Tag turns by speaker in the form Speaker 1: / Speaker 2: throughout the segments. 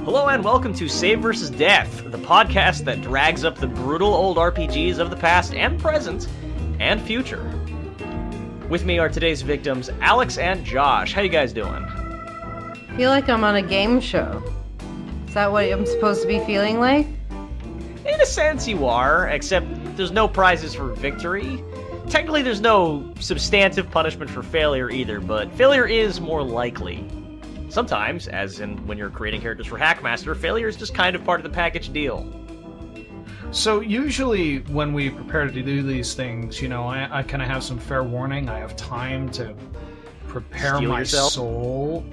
Speaker 1: Hello and welcome to Save vs. Death, the podcast that drags up the brutal old RPGs of the past and present and future. With me are today's victims, Alex and Josh. How you guys doing?
Speaker 2: I feel like I'm on a game show. Is that what I'm supposed to be feeling like?
Speaker 1: In a sense you are, except there's no prizes for victory. Technically there's no substantive punishment for failure either, but failure is more likely. Sometimes, as in when you're creating characters for Hackmaster, failure is just kind of part of the package deal.
Speaker 3: So usually when we prepare to do these things, you know, I kind of have some fair warning. I have time to prepare
Speaker 1: Steel
Speaker 3: my
Speaker 1: yourself?
Speaker 3: soul.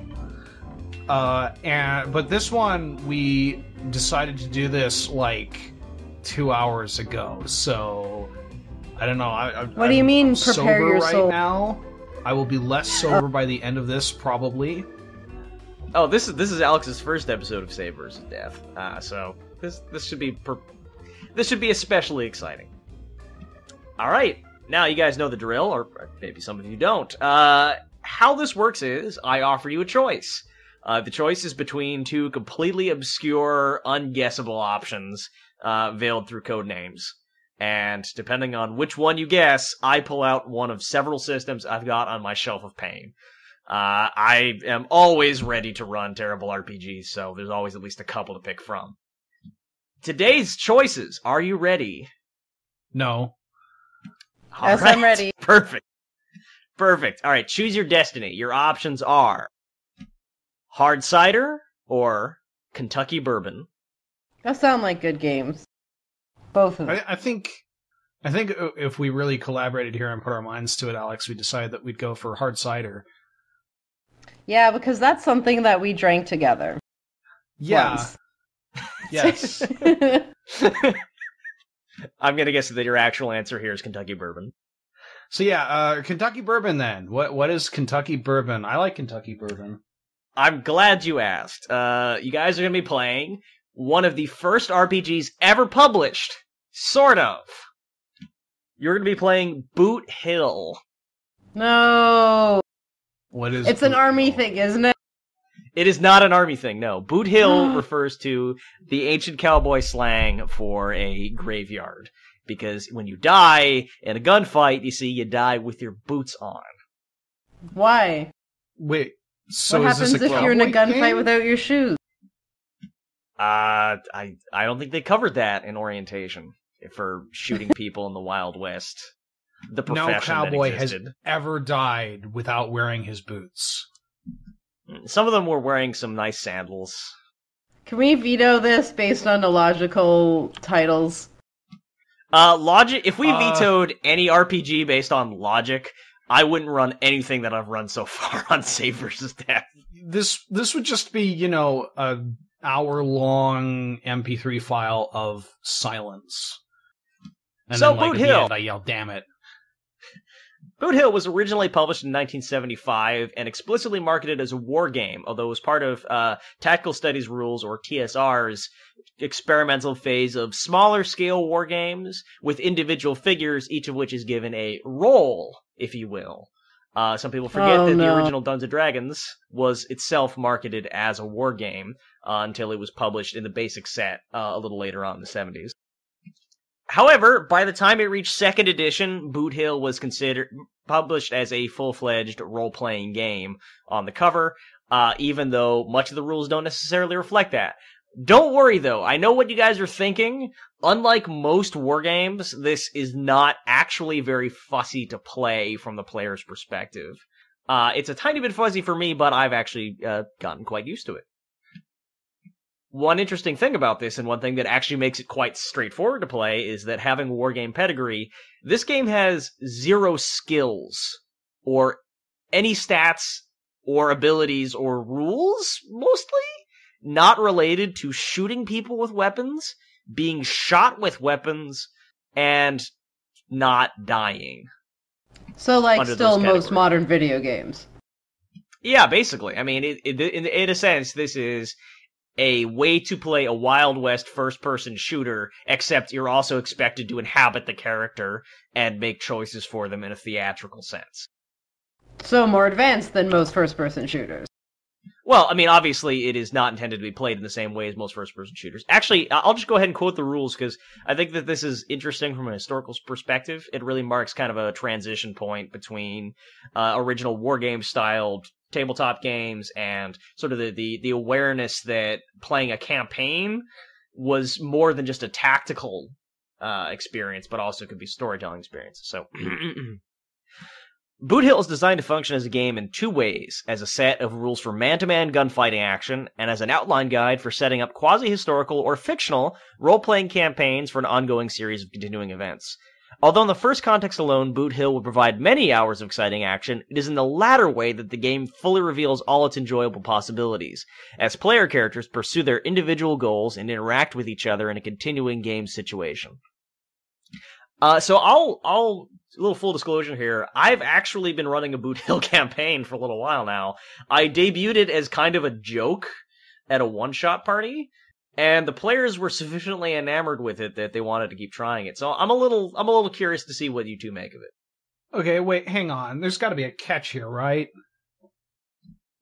Speaker 3: But this one, we decided to do this like 2 hours ago. So I don't know.
Speaker 2: What do you mean,
Speaker 3: I'm
Speaker 2: prepare
Speaker 3: sober
Speaker 2: your
Speaker 3: right
Speaker 2: soul?
Speaker 3: now. I will be less sober by the end of this, probably.
Speaker 1: Oh, this is Alex's first episode of Save vs. Death, so this should be especially exciting. All right, now you guys know the drill, or maybe some of you don't. How this works is I offer you a choice. The choice is between two completely obscure, unguessable options veiled through code names. And depending on which one you guess, I pull out one of several systems I've got on my shelf of pain. I am always ready to run terrible RPGs, so there's always at least a couple to pick from. Today's choices, are you ready?
Speaker 3: No.
Speaker 2: Yes, I'm ready.
Speaker 1: Perfect. All right, choose your destiny. Your options are hard cider or Kentucky bourbon.
Speaker 2: That sound like good games. Both of them.
Speaker 3: I think if we really collaborated here and put our minds to it, Alex, we decided that we'd go for hard cider.
Speaker 2: Yeah, because that's something that we drank together.
Speaker 3: Yeah.
Speaker 2: Once.
Speaker 3: Yes.
Speaker 1: I'm gonna guess that your actual answer here is Kentucky bourbon.
Speaker 3: So yeah, Kentucky bourbon then. What is Kentucky bourbon? I like Kentucky bourbon.
Speaker 1: I'm glad you asked. You guys are gonna be playing one of the first RPGs ever published. Sort of. You're gonna be playing Boot Hill.
Speaker 2: No.
Speaker 3: What is
Speaker 2: It's an
Speaker 3: Boot
Speaker 2: army
Speaker 3: Hill?
Speaker 2: thing, isn't it?
Speaker 1: It is not an army thing, no. Boot Hill refers to the ancient cowboy slang for a graveyard. Because when you die in a gunfight, you see, you die with your boots on.
Speaker 2: Why?
Speaker 3: Wait, so
Speaker 2: What
Speaker 3: is this
Speaker 2: happens
Speaker 3: a
Speaker 2: if you're in a
Speaker 3: cowboy
Speaker 2: gunfight
Speaker 3: thing?
Speaker 2: without your shoes?
Speaker 1: I don't think they covered that in orientation for shooting people in the Wild West. The profession
Speaker 3: No cowboy
Speaker 1: that
Speaker 3: has
Speaker 1: existed.
Speaker 3: ever died without wearing his boots.
Speaker 1: Some of them were wearing some nice sandals.
Speaker 2: Can we veto this based on illogical titles?
Speaker 1: Logic. If we vetoed any RPG based on logic, I wouldn't run anything that I've run so far on Save vs. Death.
Speaker 3: This would just be, you know, a hour-long MP3 file of silence. And
Speaker 1: So,
Speaker 3: then, like,
Speaker 1: Boot
Speaker 3: at the
Speaker 1: Hill.
Speaker 3: end, I yell, "Damn it!"
Speaker 1: Boot Hill was originally published in 1975 and explicitly marketed as a war game, although it was part of Tactical Studies Rules, or TSR's, experimental phase of smaller-scale war games with individual figures, each of which is given a role, if you will. Some people forget that the original Dungeons & Dragons was itself marketed as a war game until it was published in the basic set a little later on in the 70s. However, by the time it reached 2nd edition, Boot Hill was published as a full-fledged role-playing game on the cover, even though much of the rules don't necessarily reflect that. Don't worry, though. I know what you guys are thinking. Unlike most war games, this is not actually very fussy to play from the player's perspective. It's a tiny bit fuzzy for me, but I've actually gotten quite used to it. One interesting thing about this, and one thing that actually makes it quite straightforward to play, is that having wargame pedigree, this game has 0 skills, or any stats, or abilities, or rules, mostly, not related to shooting people with weapons, being shot with weapons, and not dying.
Speaker 2: So, like,
Speaker 1: Under
Speaker 2: still
Speaker 1: those
Speaker 2: most
Speaker 1: categories.
Speaker 2: modern video games.
Speaker 1: Yeah, basically. I mean, in a sense, this is a way to play a Wild West first-person shooter, except you're also expected to inhabit the character and make choices for them in a theatrical sense.
Speaker 2: So more advanced than most first-person shooters.
Speaker 1: Well, I mean, obviously, it is not intended to be played in the same way as most first-person shooters. Actually, I'll just go ahead and quote the rules, because I think that this is interesting from a historical perspective. It really marks kind of a transition point between original wargame-styled tabletop games and sort of the awareness that playing a campaign was more than just a tactical experience, but also could be storytelling experience. So... Boot Hill is designed to function as a game in two ways, as a set of rules for man-to-man gunfighting action, and as an outline guide for setting up quasi-historical or fictional role-playing campaigns for an ongoing series of continuing events. Although in the first context alone, Boot Hill would provide many hours of exciting action, it is in the latter way that the game fully reveals all its enjoyable possibilities, as player characters pursue their individual goals and interact with each other in a continuing game situation. So I'll a little full disclosure here. I've actually been running a Boot Hill campaign for a little while now. I debuted it as kind of a joke at a one-shot party, and the players were sufficiently enamored with it that they wanted to keep trying it. So I'm a little curious to see what you two make of it.
Speaker 3: Okay, wait, hang on. There's got to be a catch here, right?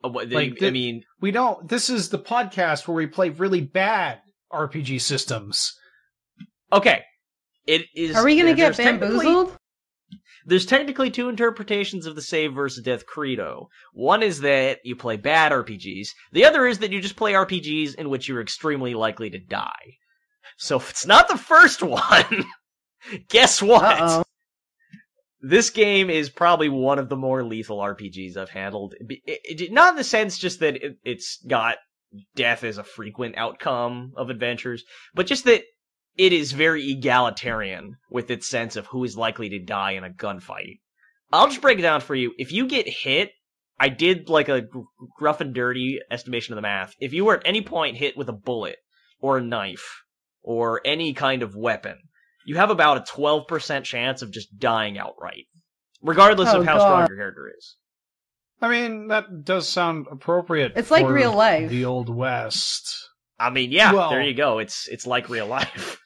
Speaker 3: We don't. This is the podcast where we play really bad RPG systems.
Speaker 1: Okay. It is.
Speaker 2: Are we going to get bamboozled?
Speaker 1: There's technically two interpretations of the save versus death credo. One is that you play bad RPGs. The other is that you just play RPGs in which you're extremely likely to die. So if it's not the first one, guess what?
Speaker 2: Uh-oh.
Speaker 1: This game is probably one of the more lethal RPGs I've handled. Not in the sense just that it's got death as a frequent outcome of adventures, but just that it is very egalitarian with its sense of who is likely to die in a gunfight. I'll just break it down for you. If you get hit, I did like a rough and dirty estimation of the math. If you were at any point hit with a bullet, or a knife, or any kind of weapon, you have about a 12% chance of just dying outright, regardless of how strong your character is.
Speaker 3: I mean, that does sound appropriate.
Speaker 2: It's like real life.
Speaker 3: The Old West.
Speaker 1: I mean, yeah, well, there you go. It's like real life.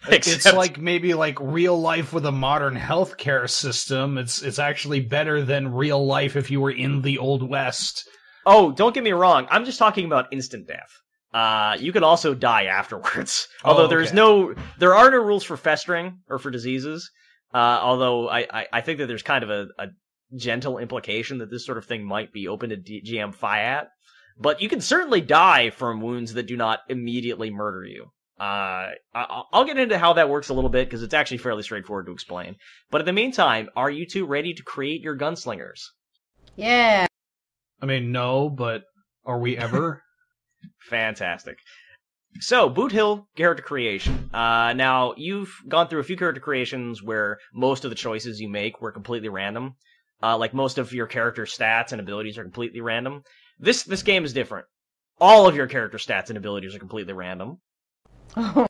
Speaker 3: It's like maybe like real life with a modern healthcare system. It's actually better than real life if you were in the Old West.
Speaker 1: Oh, don't get me wrong. I'm just talking about instant death. You can also die afterwards. Although there are no rules for festering or for diseases. Although I think that there's kind of a gentle implication that this sort of thing might be open to GM Fiat. But you can certainly die from wounds that do not immediately murder you. I'll get into how that works a little bit, because it's actually fairly straightforward to explain. But in the meantime, are you two ready to create your gunslingers?
Speaker 2: Yeah.
Speaker 3: I mean, no, but are we ever?
Speaker 1: Fantastic. So, Boot Hill character creation. Now, you've gone through a few character creations where most of the choices you make were completely random. Like most of your character stats and abilities are completely random. This game is different. All of your character stats and abilities are completely random. Yeah,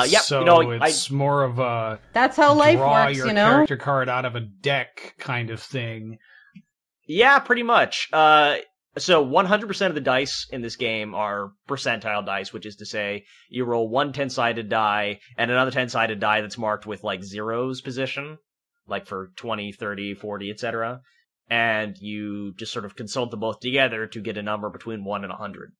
Speaker 3: so it's more of a
Speaker 2: that's how life
Speaker 3: draw
Speaker 2: works,
Speaker 3: your
Speaker 2: you know?
Speaker 3: character card out of a deck kind of thing.
Speaker 1: Yeah, pretty much. So 100% of the dice in this game are percentile dice, which is to say you roll one 10-sided die and another 10-sided die that's marked with like zeros position, like for 20, 30, 40, etc. And you just sort of consult them both together to get a number between 1 and 100.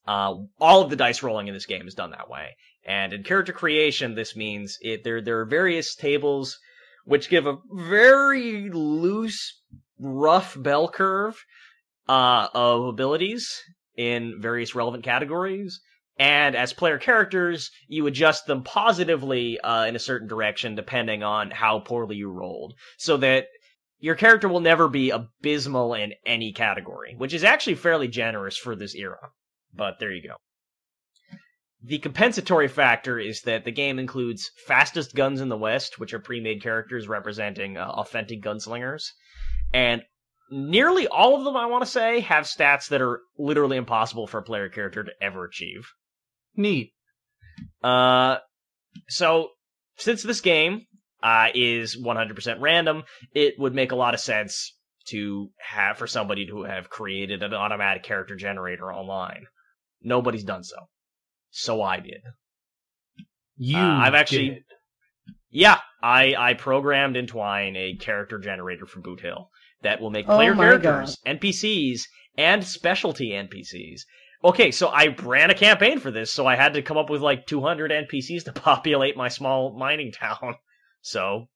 Speaker 1: All of the dice rolling in this game is done that way. And in character creation, this means there are various tables which give a very loose, rough bell curve of abilities in various relevant categories. And as player characters, you adjust them positively in a certain direction depending on how poorly you rolled. So that your character will never be abysmal in any category, which is actually fairly generous for this era. But there you go. The compensatory factor is that the game includes fastest guns in the West, which are pre-made characters representing authentic gunslingers. And nearly all of them, I want to say, have stats that are literally impossible for a player character to ever achieve.
Speaker 3: Neat.
Speaker 1: So, since this game is 100% random, it would make a lot of sense for somebody to have created an automatic character generator online. Nobody's done so. So I did.
Speaker 3: Did.
Speaker 1: Yeah, I programmed in Twine a character generator for Boot Hill that will make player characters, NPCs, and specialty NPCs. Okay, so I ran a campaign for this, so I had to come up with like 200 NPCs to populate my small mining town. So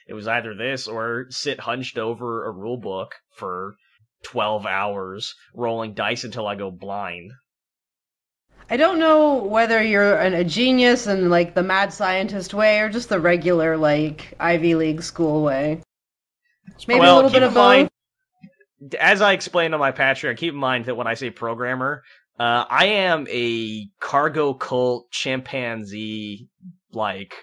Speaker 1: it was either this or sit hunched over a rule book for 12 hours, rolling dice until I go blind.
Speaker 2: I don't know whether you're a genius in, like, the mad scientist way or just the regular, like, Ivy League school way. Maybe a little bit of both.
Speaker 1: As I explained on my Patreon, keep in mind that when I say programmer, I am a cargo cult chimpanzee, like,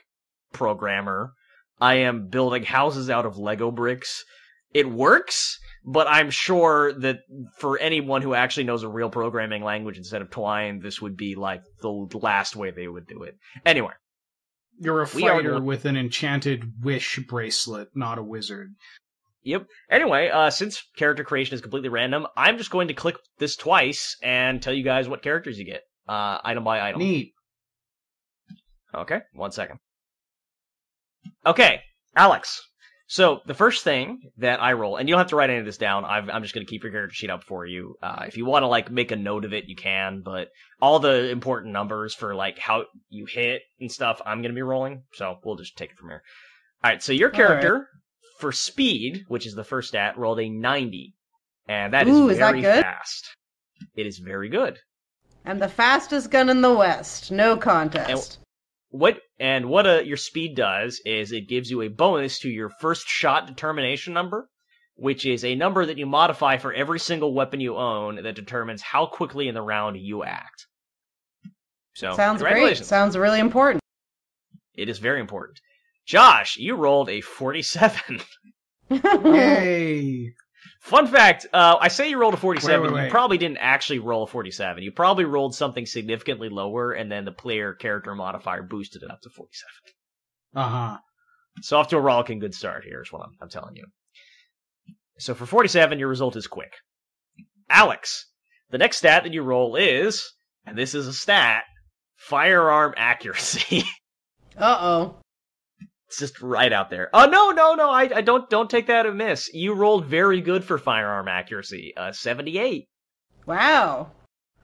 Speaker 1: programmer. I am building houses out of Lego bricks. It works, but I'm sure that for anyone who actually knows a real programming language instead of Twine, this would be like the last way they would do it. Anyway.
Speaker 3: You're a fighter with an enchanted wish bracelet, not a wizard.
Speaker 1: Yep. Anyway, since character creation is completely random, I'm just going to click this twice and tell you guys what characters you get. Item by item.
Speaker 3: Neat.
Speaker 1: Okay, 1 second. Okay, Alex. So, the first thing that I roll, and you don't have to write any of this down, I'm just going to keep your character sheet up for you. If you want to, like, make a note of it, you can, but all the important numbers for, like, how you hit and stuff, I'm going to be rolling, so we'll just take it from here. Alright, so your character, for speed, which is the first stat, rolled a 90, and that is very fast. It is very good.
Speaker 2: And the fastest gun in the West, no contest.
Speaker 1: What your speed does is it gives you a bonus to your first shot determination number, which is a number that you modify for every single weapon you own that determines how quickly in the round you act. So,
Speaker 2: sounds great. Sounds really important.
Speaker 1: It is very important. Josh, you rolled a 47.
Speaker 3: Yay!
Speaker 1: Fun fact, I say you rolled a 47,
Speaker 3: wait.
Speaker 1: You probably didn't actually roll a 47. You probably rolled something significantly lower, and then the player character modifier boosted it up to 47.
Speaker 3: Uh-huh.
Speaker 1: So off to a rollicking good start here is what I'm telling you. So for 47, your result is quick. Alex, the next stat that you roll is, and this is a stat, Firearm Accuracy.
Speaker 2: Uh-oh.
Speaker 1: It's just right out there. Oh, no, I don't take that amiss. You rolled very good for Firearm Accuracy, 78.
Speaker 2: Wow.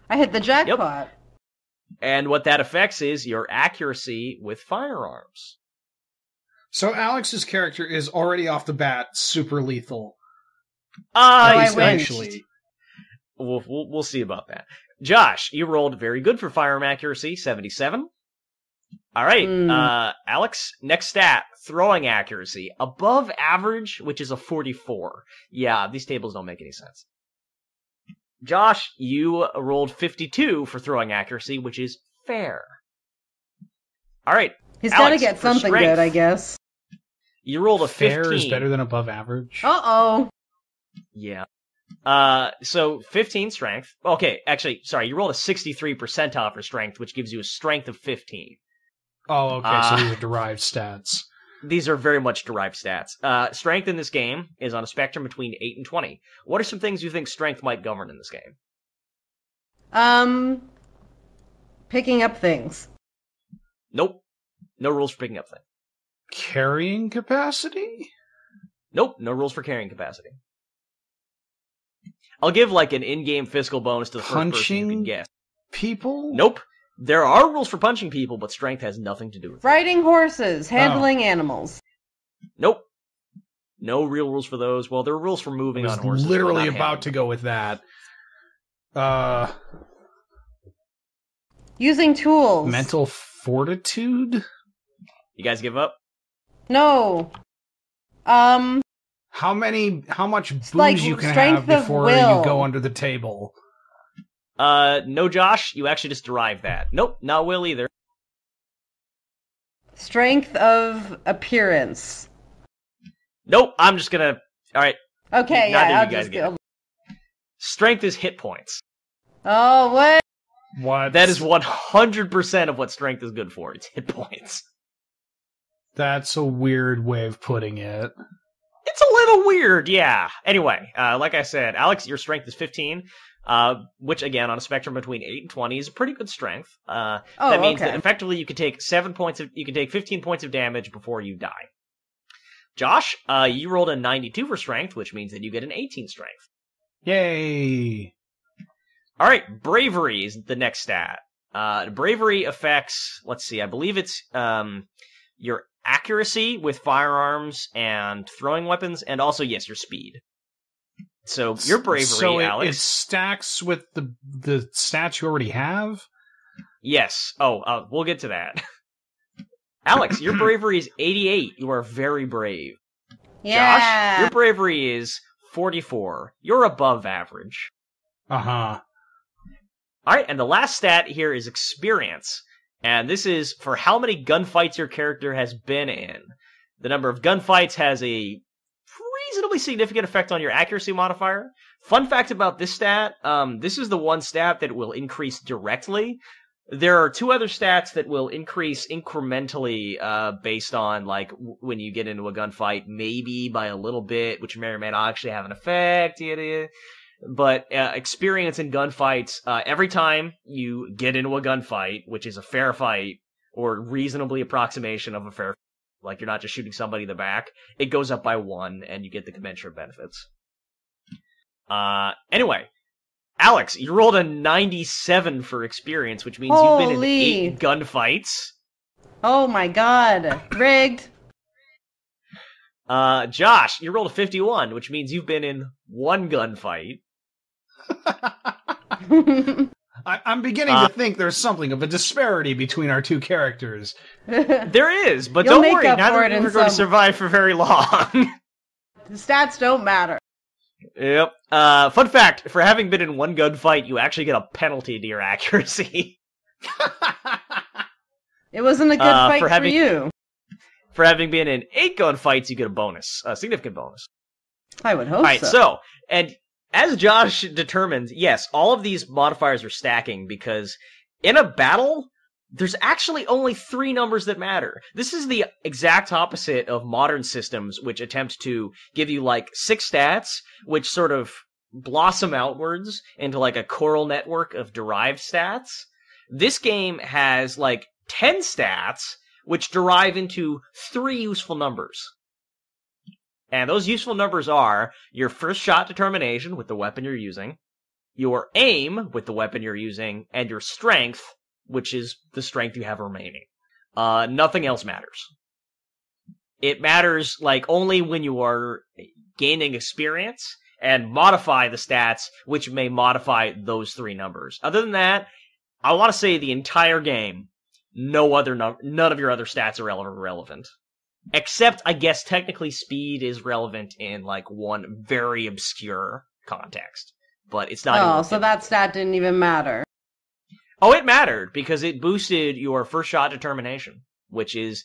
Speaker 2: I hit the jackpot.
Speaker 1: Yep. And what that affects is your accuracy with firearms.
Speaker 3: So Alex's character is already off the bat super lethal.
Speaker 1: Essentially. We'll see about that. Josh, you rolled very good for Firearm Accuracy, 77. All right, Alex, next stat, throwing accuracy. Above average, which is a 44. Yeah, these tables don't make any sense. Josh, you rolled 52 for throwing accuracy, which is fair. All right.
Speaker 2: He's got to get something good, I guess.
Speaker 1: You rolled a 15.
Speaker 3: Fair is better than above average.
Speaker 2: Uh-oh.
Speaker 1: Yeah. So 15 strength. Okay, actually, sorry, you rolled a 63 percentile for strength, which gives you a strength of 15.
Speaker 3: Oh, okay, so these are derived stats.
Speaker 1: These are very much derived stats. Strength in this game is on a spectrum between 8 and 20. What are some things you think strength might govern in this game?
Speaker 2: Picking up things.
Speaker 1: Nope. No rules for picking up things.
Speaker 3: Carrying capacity?
Speaker 1: Nope, no rules for carrying capacity. I'll give like an in-game physical bonus to the first person who can guess.
Speaker 3: People?
Speaker 1: Nope. There are rules for punching people, but strength has nothing to do with it.
Speaker 2: Riding horses, handling animals.
Speaker 1: Nope. No real rules for those. Well, there are rules for moving on horses.
Speaker 3: Literally about to go with that.
Speaker 2: Using tools.
Speaker 3: Mental fortitude?
Speaker 1: You guys give up?
Speaker 2: No.
Speaker 3: How much booze
Speaker 2: like
Speaker 3: you can
Speaker 2: strength
Speaker 3: have before
Speaker 2: of will.
Speaker 3: you go under the table?
Speaker 1: No, Josh, you actually just derived that. Nope, not will either.
Speaker 2: Strength of appearance.
Speaker 1: Nope, I'm just gonna... Alright.
Speaker 2: Okay, I'll just go.
Speaker 1: Strength is hit points.
Speaker 2: Oh, what?
Speaker 3: What?
Speaker 1: That is 100% of what strength is good for. It's hit points.
Speaker 3: That's a weird way of putting it.
Speaker 1: It's a little weird, yeah. Anyway, like I said, Alex, your strength is 15. Which again, on a spectrum between 8 and 20 is a pretty good strength. That means that effectively you can take 15 points of damage before you die. Josh, you rolled a 92 for strength, which means that you get an 18 strength.
Speaker 3: Yay!
Speaker 1: All right, Bravery is the next stat. Bravery affects, let's see, I believe it's your accuracy with firearms and throwing weapons, and also, yes, your speed. So your bravery, Alex.
Speaker 3: It stacks with the stats you already have?
Speaker 1: Yes. Oh, we'll get to that. Alex, your bravery is 88. You are very brave.
Speaker 2: Yeah.
Speaker 1: Josh, your bravery is 44. You're above average.
Speaker 3: Uh-huh.
Speaker 1: All right, and the last stat here is experience. And this is for how many gunfights your character has been in. The number of gunfights has a reasonably significant effect on your accuracy modifier. Fun fact about this stat, this is the one stat that will increase directly. There are two other stats that will increase incrementally based on like when you get into a gunfight, maybe by a little bit, which may or may not actually have an effect. But experience in gunfights, every time you get into a gunfight, which is a fair fight, or reasonably approximation of a fair fight, like you're not just shooting somebody in the back, it goes up by 1, and you get the commensurate benefits. Anyway, Alex, you rolled a 97 for experience, which means you've been in 8 gunfights.
Speaker 2: Oh my god. Rigged.
Speaker 1: Josh, you rolled a 51, which means you've been in 1 gunfight.
Speaker 3: I'm beginning to think there's something of a disparity between our two characters.
Speaker 1: There is, but
Speaker 2: You'll
Speaker 1: don't worry, neither of
Speaker 2: them
Speaker 1: you are going to survive for very long.
Speaker 2: The stats don't matter.
Speaker 1: Yep. Fun fact, for having been in 1 gunfight, you actually get a penalty to your accuracy.
Speaker 2: It wasn't a good fight for you.
Speaker 1: For having been in 8 gunfights, you get a bonus, a significant bonus.
Speaker 2: I would hope
Speaker 1: All right, so, and as Josh determined, yes, all of these modifiers are stacking because in a battle, there's actually only 3 numbers that matter. This is the exact opposite of modern systems, which attempt to give you like 6 stats, which sort of blossom outwards into like a choral network of derived stats. This game has like 10 stats, which derive into 3 useful numbers. And those useful numbers are your first shot determination with the weapon you're using, your aim with the weapon you're using, and your strength, which is the strength you have remaining. Nothing else matters. It matters like only when you are gaining experience and modify the stats, which may modify those 3 numbers. Other than that, I want to say the entire game, none of your other stats are relevant. Except, I guess, technically speed is relevant in, like, one very obscure context. But it's not...
Speaker 2: Oh, so that stat didn't even matter.
Speaker 1: Oh, it mattered, because it boosted your first shot determination, which is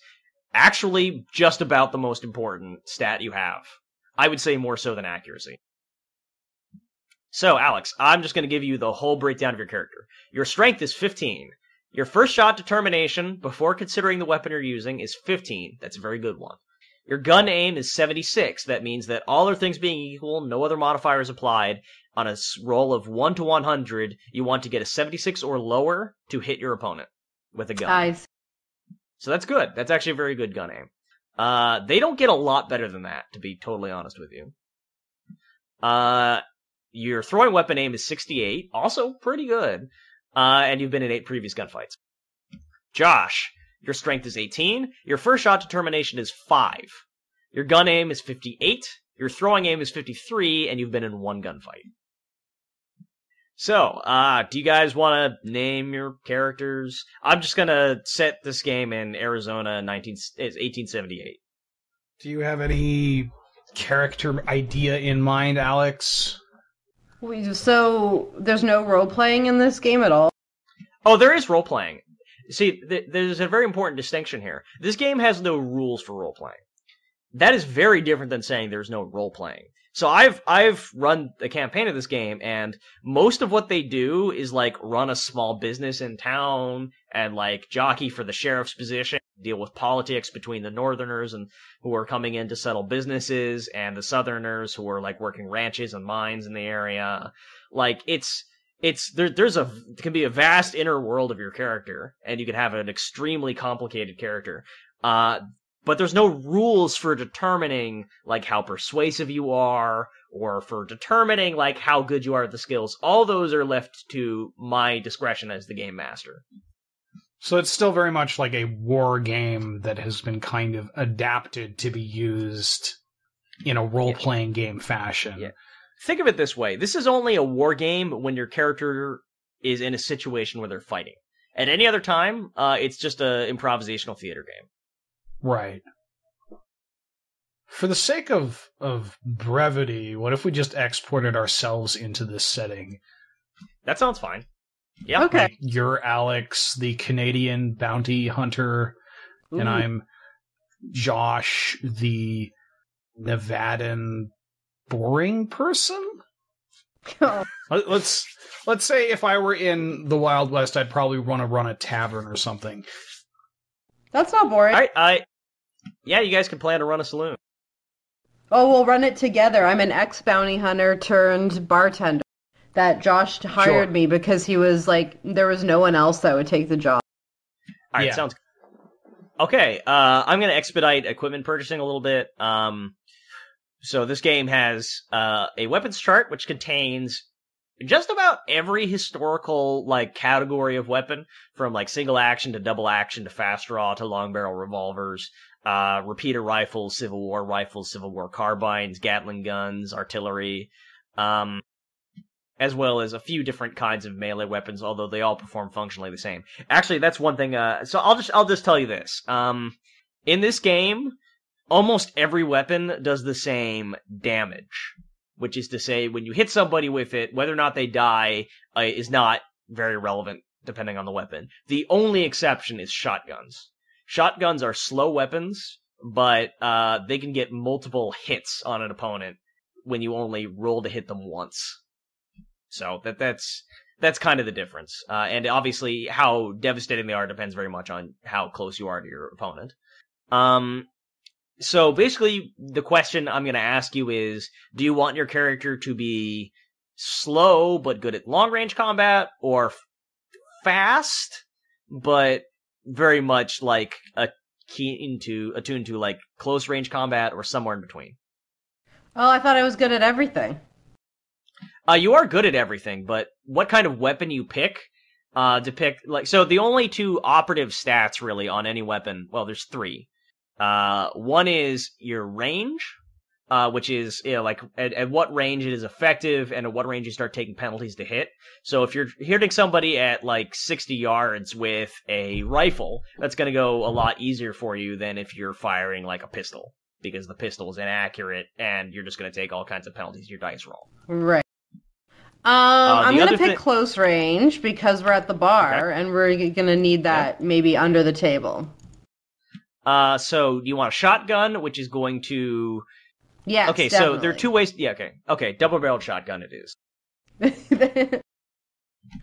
Speaker 1: actually just about the most important stat you have. I would say more so than accuracy. So, Alex, I'm just going to give you the whole breakdown of your character. Your strength is 15. Your first shot determination, before considering the weapon you're using, is 15. That's a very good one. Your gun aim is 76. That means that all other things being equal, no other modifiers applied. On a roll of 1 to 100, you want to get a 76 or lower to hit your opponent with a gun.
Speaker 2: Nice.
Speaker 1: So that's good. That's actually a very good gun aim. They don't get a lot better than that, to be totally honest with you. Your throwing weapon aim is 68. Also pretty good. And you've been in 8 previous gunfights. Josh, your strength is 18. Your first shot determination is 5. Your gun aim is 58. Your throwing aim is 53, and you've been in 1 gunfight. So, do you guys want to name your characters? I'm just gonna set this game in Arizona, 1878.
Speaker 3: Do you have any character idea in mind, Alex?
Speaker 2: So, there's no role-playing in this game at all?
Speaker 1: Oh, there is role-playing. See, there's a very important distinction here. This game has no rules for role-playing. That is very different than saying there's no role-playing. So I've run a campaign of this game, and most of what they do is, like, run a small business in town, and, like, jockey for the sheriff's position, deal with politics between the northerners and who are coming in to settle businesses, and the southerners who are, like, working ranches and mines in the area. Like, there can be a vast inner world of your character, and you can have an extremely complicated character. But there's no rules for determining, like, how persuasive you are, or for determining like how good you are at the skills. All those are left to my discretion as the game master.
Speaker 3: So it's still very much like a war game that has been kind of adapted to be used in a role-playing game fashion.
Speaker 1: Yeah. Think of it this way. This is only a war game when your character is in a situation where they're fighting. At any other time, it's just a improvisational theater game.
Speaker 3: Right. For the sake of brevity, what if we just exported ourselves into this setting?
Speaker 1: That sounds fine. Yeah.
Speaker 2: Okay.
Speaker 3: Like, you're Alex, the Canadian bounty hunter, and I'm Josh, the Nevadan boring person?
Speaker 2: Oh.
Speaker 3: Let's say if I were in the Wild West, I'd probably want to run a tavern or something.
Speaker 2: That's not boring.
Speaker 1: Yeah, you guys can plan to run a saloon.
Speaker 2: Oh, we'll run it together. I'm an ex-bounty hunter turned bartender that Josh hired me because he was like, there was no one else that would take the job.
Speaker 1: All right, sounds okay. I'm going to expedite equipment purchasing a little bit. So this game has a weapons chart, which contains just about every historical like category of weapon, from like single action to double action to fast draw to long barrel revolvers, repeater rifles, Civil War carbines, Gatling guns, artillery, as well as a few different kinds of melee weapons, although they all perform functionally the same. Actually, that's one thing. So I'll just tell you this. In this game, almost every weapon does the same damage, which is to say, when you hit somebody with it, whether or not they die is not very relevant, depending on the weapon. The only exception is shotguns. Shotguns are slow weapons, but they can get multiple hits on an opponent when you only roll to hit them once. So that's kind of the difference. And obviously, how devastating they are depends very much on how close you are to your opponent. So basically, the question I'm going to ask you is, do you want your character to be slow but good at long-range combat, or fast but very much like attuned to like close-range combat, or somewhere in between?
Speaker 2: Oh, I thought I was good at everything.
Speaker 1: You are good at everything, but what kind of weapon you pick so the only two operative stats really on any weapon, well, there's three. One is your range, which is, like at what range it is effective and at what range you start taking penalties to hit. So if you're hitting somebody at like 60 yards with a rifle, that's going to go a lot easier for you than if you're firing like a pistol, because the pistol is inaccurate and you're just going to take all kinds of penalties in your dice roll.
Speaker 2: Right. I'm going to pick close range because we're at the bar, and we're going to need that maybe under the table.
Speaker 1: So you want a shotgun, which is going to...
Speaker 2: Yes,
Speaker 1: okay,
Speaker 2: definitely.
Speaker 1: so there are two ways... Yeah, okay, double-barreled shotgun it is.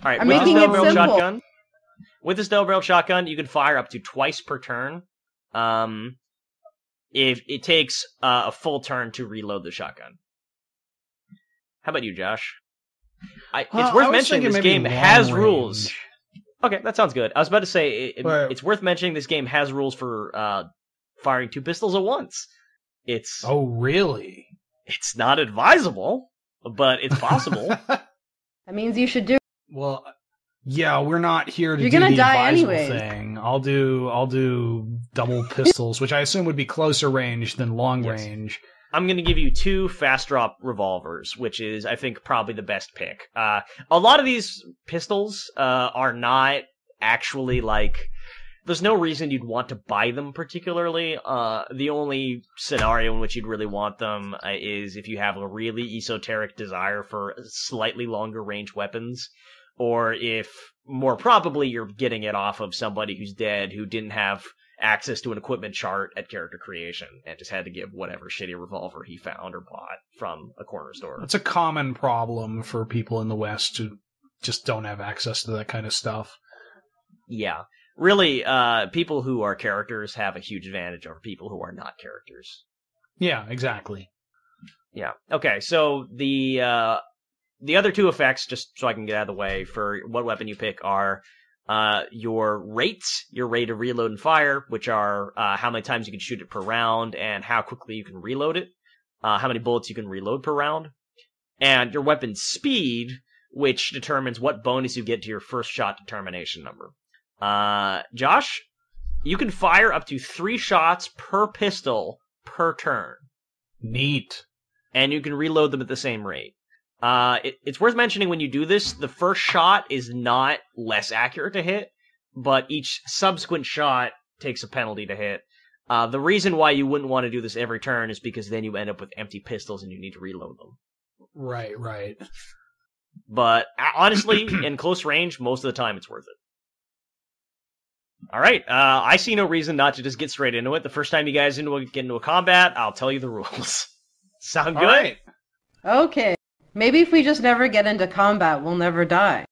Speaker 1: Alright,
Speaker 2: I'm making it simple.
Speaker 1: With this double-barreled shotgun, you can fire up to twice per turn. If it takes a full turn to reload the shotgun. How about you, Josh? It's worth mentioning this game has rules. Okay, that sounds good. I was about to say, it's worth mentioning this game has rules for firing two pistols at once.
Speaker 3: Oh, really?
Speaker 1: It's not advisable, but it's possible.
Speaker 2: That means you should do.
Speaker 3: Well, yeah, we're not here to
Speaker 2: You're
Speaker 3: do
Speaker 2: gonna
Speaker 3: the
Speaker 2: die
Speaker 3: advisable
Speaker 2: anyways.
Speaker 3: thing. I'll do double pistols, which I assume would be closer range than long range.
Speaker 1: I'm going to give you two fast drop revolvers, which is, I think, probably the best pick. A lot of these pistols are not actually like... There's no reason you'd want to buy them particularly. The only scenario in which you'd really want them is if you have a really esoteric desire for slightly longer range weapons, or if, more probably, you're getting it off of somebody who's dead who didn't have access to an equipment chart at character creation and just had to give whatever shitty revolver he found or bought from a corner store.
Speaker 3: It's a common problem for people in the West who just don't have access to that kind of stuff.
Speaker 1: Yeah. Really, people who are characters have a huge advantage over people who are not characters.
Speaker 3: Yeah, exactly.
Speaker 1: Yeah. Okay, so the other two effects, just so I can get out of the way, for what weapon you pick are your rates, your rate of reload and fire, which are how many times you can shoot it per round and how quickly you can reload it. how many bullets you can reload per round, and your weapon speed, which determines what bonus you get to your first shot determination number. Josh, you can fire up to 3 shots per pistol per turn.
Speaker 3: Neat.
Speaker 1: And you can reload them at the same rate. It's worth mentioning when you do this, the first shot is not less accurate to hit, but each subsequent shot takes a penalty to hit. The reason why you wouldn't want to do this every turn is because then you end up with empty pistols and you need to reload them.
Speaker 3: Right.
Speaker 1: But honestly, in close range, most of the time it's worth it. All right, I see no reason not to just get straight into it. The first time you guys get into a combat, I'll tell you the rules. Sound good?
Speaker 3: All right.
Speaker 2: Okay. Maybe if we just never get into combat, we'll never die.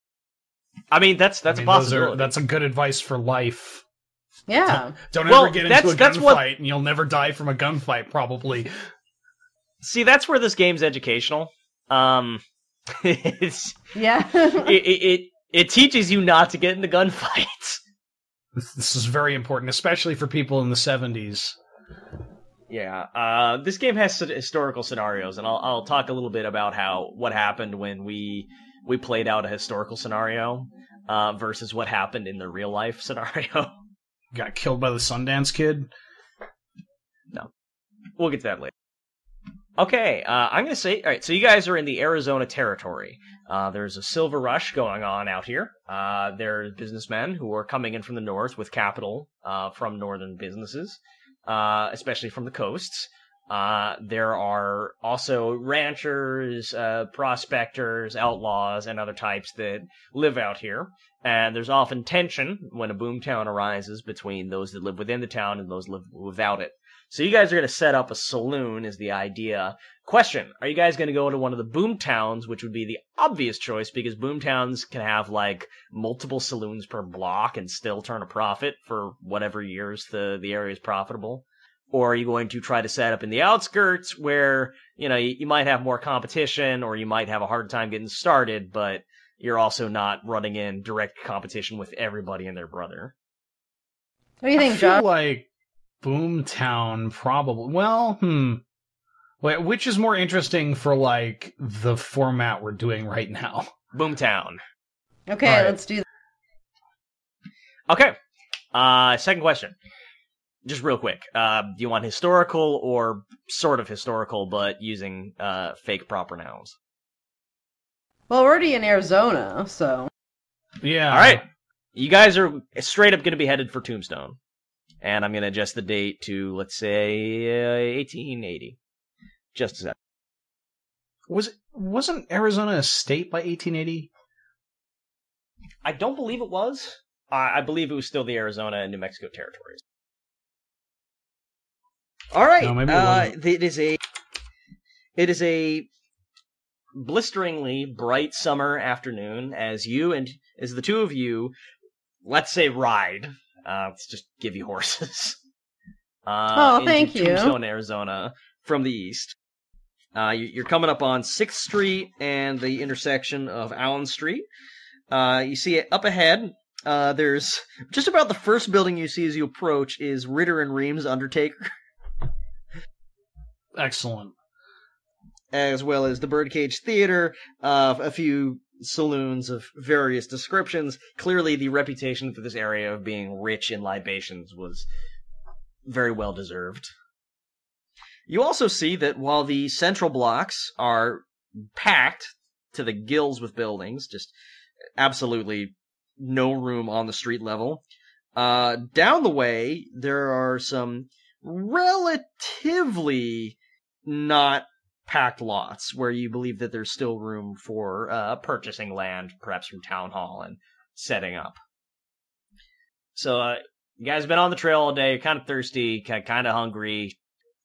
Speaker 1: I mean, that's a possibility.
Speaker 3: That's a good advice for life.
Speaker 2: Yeah.
Speaker 3: Don't ever get into a gunfight, and you'll never die from a gunfight, probably.
Speaker 1: See, that's where this game's educational. It's,
Speaker 2: yeah.
Speaker 1: it teaches you not to get into gunfights.
Speaker 3: This is very important, especially for people in the 70s.
Speaker 1: Yeah, this game has historical scenarios, and I'll talk a little bit about what happened when we played out a historical scenario versus what happened in the real life scenario.
Speaker 3: Got killed by the Sundance Kid?
Speaker 1: No, we'll get to that later. Okay, I'm gonna say, all right. So you guys are in the Arizona territory. There's a silver rush going on out here. There's businessmen who are coming in from the north with capital from northern businesses. Especially from the coasts. There are also ranchers, prospectors, outlaws, and other types that live out here. And there's often tension when a boomtown arises between those that live within the town and those that live without it. So you guys are going to set up a saloon is the idea. Question, are you guys going to go to one of the boomtowns, which would be the obvious choice, because boomtowns can have, like, multiple saloons per block and still turn a profit for whatever years the area is profitable? Or are you going to try to set up in the outskirts where, you might have more competition, or you might have a hard time getting started, but you're also not running in direct competition with everybody and their brother?
Speaker 2: What do you think,
Speaker 3: I feel
Speaker 2: Josh?
Speaker 3: like Boomtown probably. Well, Wait, which is more interesting for, like, the format we're doing right now?
Speaker 1: Boomtown.
Speaker 2: Okay,
Speaker 3: All right.
Speaker 2: let's do that.
Speaker 1: Okay. Second question. Just real quick. Do you want historical or sort of historical, but using fake proper nouns?
Speaker 2: Well, we're already in Arizona, so...
Speaker 3: Yeah.
Speaker 1: All right. You guys are straight up going to be headed for Tombstone. And I'm going to adjust the date to, let's say, 1880. Just as that.
Speaker 3: Wasn't Arizona a state by 1880?
Speaker 1: I don't believe it was. I believe it was still the Arizona and New Mexico territories. All right.
Speaker 3: No, maybe it wasn't.
Speaker 1: It is a blisteringly bright summer afternoon as the two of you, let's say, ride. Let's just give you horses.
Speaker 2: Thank you.
Speaker 1: Tombstone, Arizona, from the east. You're coming up on 6th Street and the intersection of Allen Street. You see it up ahead. There's just about the first building you see as you approach is Ritter and Reams Undertaker.
Speaker 3: Excellent.
Speaker 1: As well as the Birdcage Theater, a few saloons of various descriptions. Clearly, the reputation for this area of being rich in libations was very well deserved. You also see that while the central blocks are packed to the gills with buildings, just absolutely no room on the street level, down the way, there are some relatively not packed lots where you believe that there's still room for purchasing land, perhaps from Town Hall, and setting up. So, you guys have been on the trail all day, you're kind of thirsty, kind of hungry,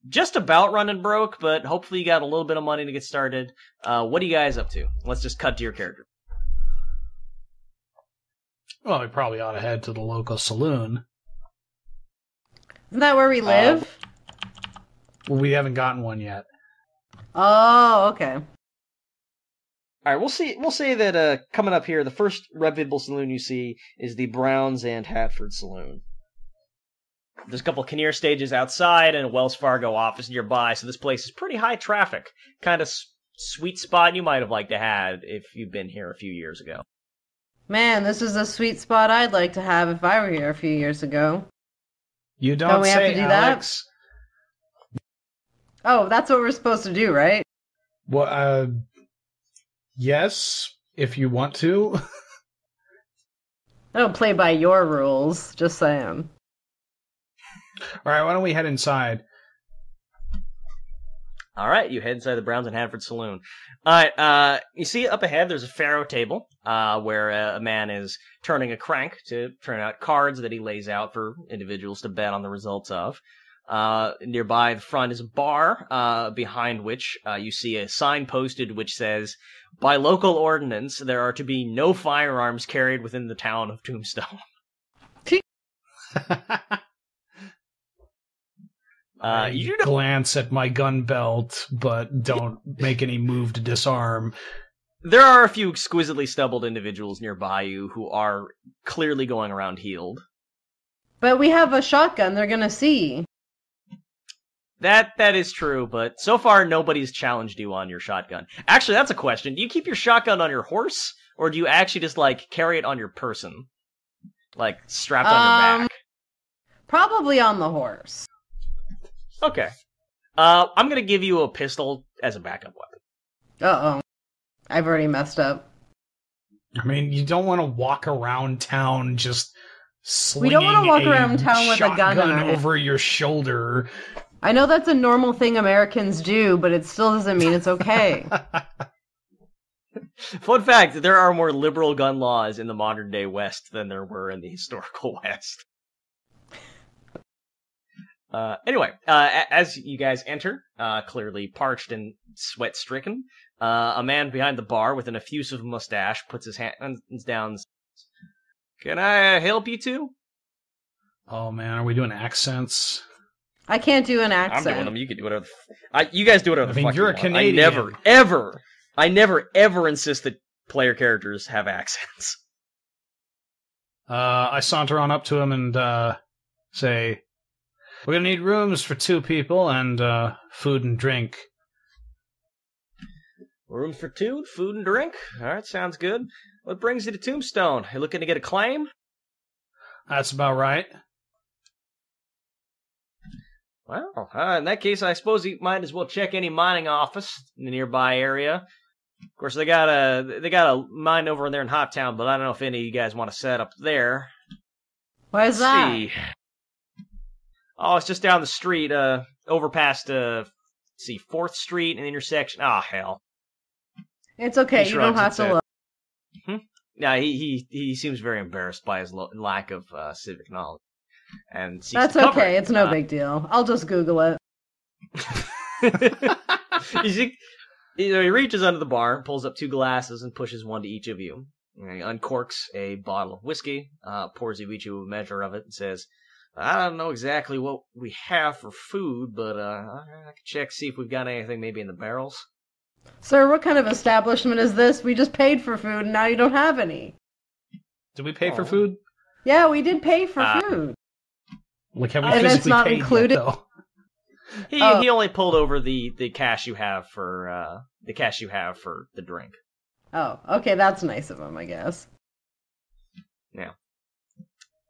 Speaker 1: just about running broke, but hopefully you got a little bit of money to get started. What are you guys up to? Let's just cut to your character.
Speaker 3: Well, we probably ought to head to the local saloon.
Speaker 2: Isn't that where we live?
Speaker 3: Well, we haven't gotten one yet.
Speaker 2: Oh, okay.
Speaker 1: All right, we'll say that coming up here, the first reputable saloon you see is the Browns and Hatford Saloon. There's a couple Kinnear stages outside and a Wells Fargo office nearby, so this place is pretty high traffic. Kind of sweet spot you might have liked to have if you've been here a few years ago.
Speaker 2: Man, this is a sweet spot I'd like to have if I were here a few years ago.
Speaker 3: You don't
Speaker 2: we
Speaker 3: say,
Speaker 2: have to do
Speaker 3: Alex.
Speaker 2: that? Oh, that's what we're supposed to do, right?
Speaker 3: Well, yes, if you want to.
Speaker 2: I don't play by your rules, just saying.
Speaker 3: Alright, why don't we head inside?
Speaker 1: Alright, you head inside the Browns and Hanford Saloon. Alright, you see up ahead there's a faro table, where a man is turning a crank to turn out cards that he lays out for individuals to bet on the results of. Nearby the front is a bar, behind which you see a sign posted which says, "By local ordinance, there are to be no firearms carried within the town of Tombstone."
Speaker 3: You glance at my gun belt, but don't make any move to disarm.
Speaker 1: There are a few exquisitely stubbled individuals nearby you who are clearly going around healed.
Speaker 2: But we have a shotgun, they're gonna see.
Speaker 1: That is true, but so far nobody's challenged you on your shotgun. Actually, that's a question. Do you keep your shotgun on your horse, or do you actually just, like, carry it on your person? Like, strapped on your back?
Speaker 2: Probably on the horse.
Speaker 1: Okay. I'm gonna give you a pistol as a backup weapon.
Speaker 2: Uh-oh. I've already messed up.
Speaker 3: I mean, you don't want to walk around town just slinging
Speaker 2: we don't want to walk around town with a gun
Speaker 3: over your shoulder.
Speaker 2: I know that's a normal thing Americans do, but it still doesn't mean it's okay.
Speaker 1: Fun fact, there are more liberal gun laws in the modern day West than there were in the historical West. Anyway, as you guys enter, clearly parched and sweat-stricken, a man behind the bar with an effusive mustache puts his hands down and says, "Can I help you two?"
Speaker 3: Oh man, are we doing accents?
Speaker 2: I can't do an accent.
Speaker 1: I'm doing them. You can do whatever. You guys do whatever the fuck
Speaker 3: you're
Speaker 1: you
Speaker 3: a
Speaker 1: want.
Speaker 3: Canadian.
Speaker 1: I never ever insist that player characters have accents.
Speaker 3: I saunter on up to him and say, "We're gonna need rooms for 2 people and food and drink."
Speaker 1: Rooms for 2, food and drink. All right, sounds good. What brings you to Tombstone? You looking to get a claim?
Speaker 3: That's about right.
Speaker 1: Well, in that case, I suppose you might as well check any mining office in the nearby area. Of course, they got a mine over there in Hot Town, but I don't know if any of you guys want to set up there.
Speaker 2: Why is that?
Speaker 1: See. Oh, it's just down the street, over past, 4th Street and the intersection. Ah, hell.
Speaker 2: It's okay, you don't have to look.
Speaker 1: Yeah, he seems very embarrassed by his lack of civic knowledge. And
Speaker 2: that's okay, it's no big deal. I'll just Google it.
Speaker 1: He reaches under the bar, pulls up 2 glasses, and pushes one to each of you. And he uncorks a bottle of whiskey, pours each of you a measure of it, and says, "I don't know exactly what we have for food, but I can check, see if we've got anything maybe in the barrels."
Speaker 2: Sir, what kind of establishment is this? We just paid for food, and now you don't have any.
Speaker 3: Did we pay for food?
Speaker 2: Yeah, we did pay for food.
Speaker 3: Like, have we
Speaker 2: and
Speaker 3: physically
Speaker 2: it's not
Speaker 3: paid
Speaker 2: included.
Speaker 3: Yet, though?
Speaker 1: He only pulled over the cash you have for the drink.
Speaker 2: Oh, okay, that's nice of him, I guess.
Speaker 1: Yeah.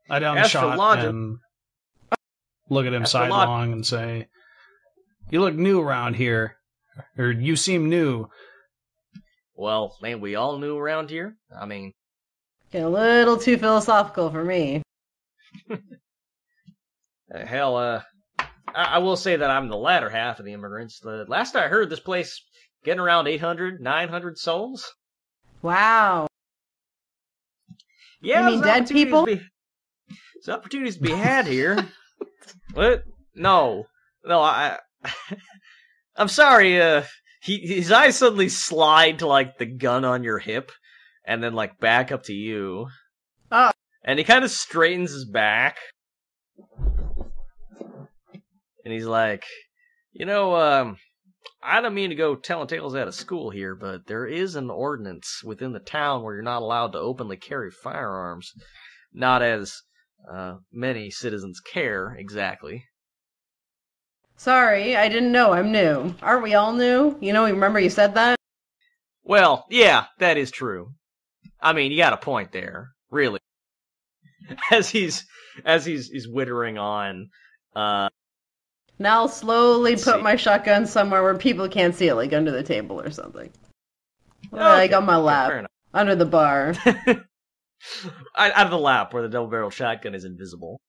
Speaker 3: I down the shot and look at him sidelong and say, "You look new around here. Or you seem new."
Speaker 1: Well, ain't we all new around here? I mean...
Speaker 2: Get a little too philosophical for me.
Speaker 1: Hell, I will say that I'm the latter half of the immigrants. The last I heard, this place getting around 800, 900 souls.
Speaker 2: Wow.
Speaker 1: Yeah,
Speaker 2: you mean dead people?
Speaker 1: There's opportunities to be had here. What? No, I'm sorry, his eyes suddenly slide to, like, the gun on your hip, and then, like, back up to you.
Speaker 2: Oh.
Speaker 1: And he kind of straightens his back. And he's like, I don't mean to go telling tales out of school here, but there is an ordinance within the town where you're not allowed to openly carry firearms. Not as many citizens care exactly.
Speaker 2: Sorry, I didn't know. I'm new. Aren't we all new? Remember you said that?
Speaker 1: Well, yeah, that is true. I mean, you got a point there, really. As he's wittering on,
Speaker 2: now I'll slowly put my shotgun somewhere where people can't see it, like under the table or something. Like on my lap, under the bar.
Speaker 1: Out of the lap where the double-barreled shotgun is invisible.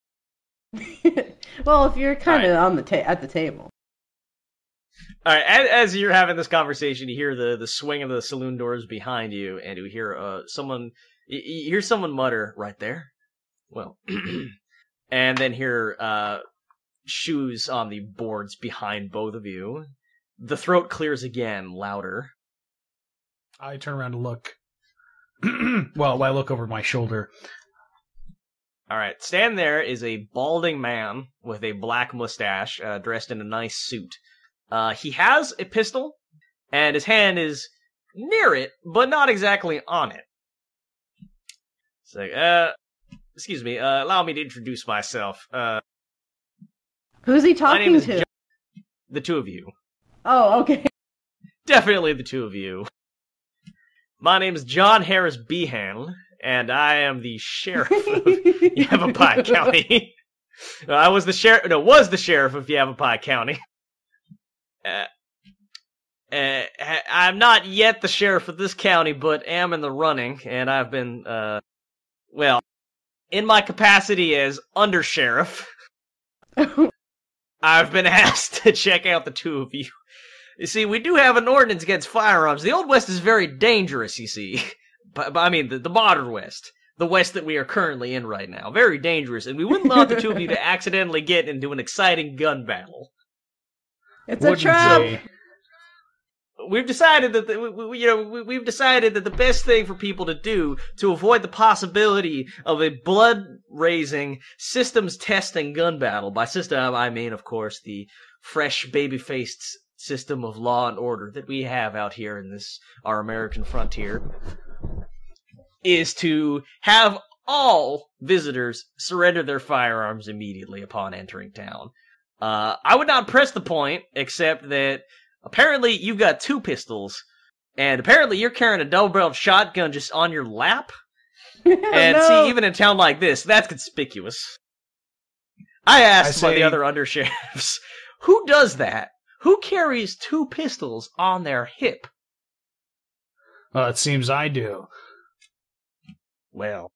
Speaker 2: Well, if you're kind of on at the table.
Speaker 1: All right, as you're having this conversation, you hear the swing of the saloon doors behind you, and you hear someone mutter, "Right there." Well, and then hear shoes on the boards behind both of you. The throat clears again, louder.
Speaker 3: I turn around to look. Well, I look over my shoulder.
Speaker 1: All right, standing there is a balding man with a black mustache, dressed in a nice suit. He has a pistol, and his hand is near it, but not exactly on it. It's like, excuse me, allow me to introduce myself.
Speaker 2: Who's he talking to?
Speaker 1: The two of you.
Speaker 2: Oh, okay.
Speaker 1: Definitely the two of you. My name is John Harris Behan, and I am the sheriff of Yavapai County. I was the sheriff of Yavapai County. I'm not yet the sheriff of this county, but am in the running, and I've been, in my capacity as undersheriff, I've been asked to check out the two of you. You see, we do have an ordinance against firearms. The Old West is very dangerous, you see. But I mean, the modern West. The West that we are currently in right now. Very dangerous, and we wouldn't want the two of you to accidentally get into an exciting gun battle.
Speaker 2: It's a trap!
Speaker 1: We've decided that the best thing for people to do to avoid the possibility of a blood-raising, systems-testing gun battle, by system I mean, of course, the fresh, baby-faced system of law and order that we have out here in our American frontier, is to have all visitors surrender their firearms immediately upon entering town. I would not press the point, except that apparently you've got two pistols, and apparently you're carrying a double-barreled shotgun just on your lap. And
Speaker 2: no.
Speaker 1: See, even in a town like this, that's conspicuous. I asked one of the other undersheriffs, who does that? Who carries two pistols on their hip?
Speaker 3: Well, it seems I do.
Speaker 1: Well,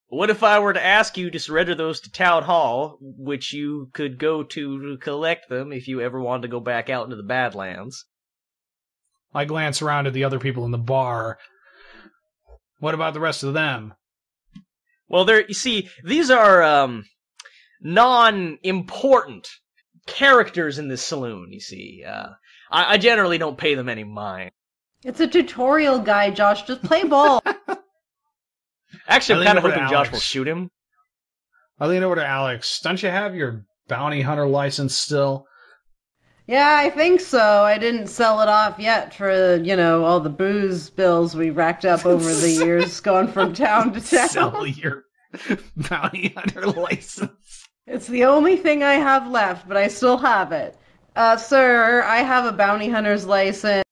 Speaker 1: what if I were to ask you to surrender those to Town Hall, which you could go to collect them if you ever wanted to go back out into the Badlands?
Speaker 3: I glance around at the other people in the bar. What about the rest of them?
Speaker 1: Well, you see, these are non-important characters in this saloon, you see. I generally don't pay them any mind.
Speaker 2: It's a tutorial guide, Josh. Just play ball.
Speaker 1: Actually, I'm kind of hoping Josh will shoot him.
Speaker 3: I lean over to Alex. Don't you have your bounty hunter license still?
Speaker 2: Yeah, I think so. I didn't sell it off yet for, all the booze bills we racked up over the years going from town to town.
Speaker 3: Sell your bounty hunter license.
Speaker 2: It's the only thing I have left, but I still have it. Sir, I have a bounty hunter's license.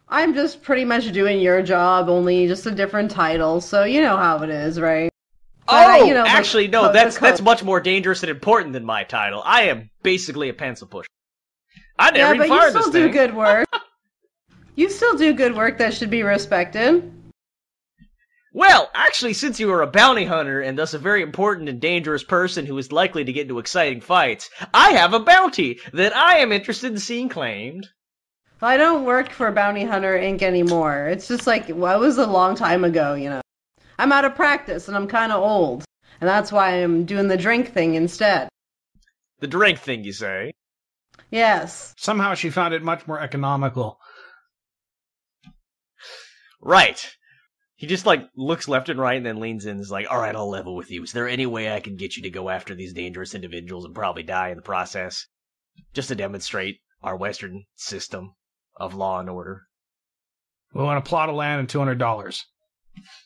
Speaker 2: I'm just pretty much doing your job, only just a different title, so you know how it is, right? But
Speaker 1: actually, no, that's much more dangerous and important than my title. I am basically a pencil pusher. I never even fired this thing.
Speaker 2: You still do good work. You still do good work that should be respected.
Speaker 1: Well, actually, since you are a bounty hunter and thus a very important and dangerous person who is likely to get into exciting fights, I have a bounty that I am interested in seeing claimed.
Speaker 2: I don't work for Bounty Hunter Inc. anymore. It's just like, it was a long time ago, I'm out of practice, and I'm kind of old. And that's why I'm doing the drink thing instead.
Speaker 1: The drink thing, you say?
Speaker 2: Yes.
Speaker 3: Somehow she found it much more economical.
Speaker 1: Right. He just, looks left and right and then leans in and is like, all right, I'll level with you. Is there any way I can get you to go after these dangerous individuals and probably die in the process? Just to demonstrate our Western system of law and order.
Speaker 3: We want a plot of land and $200.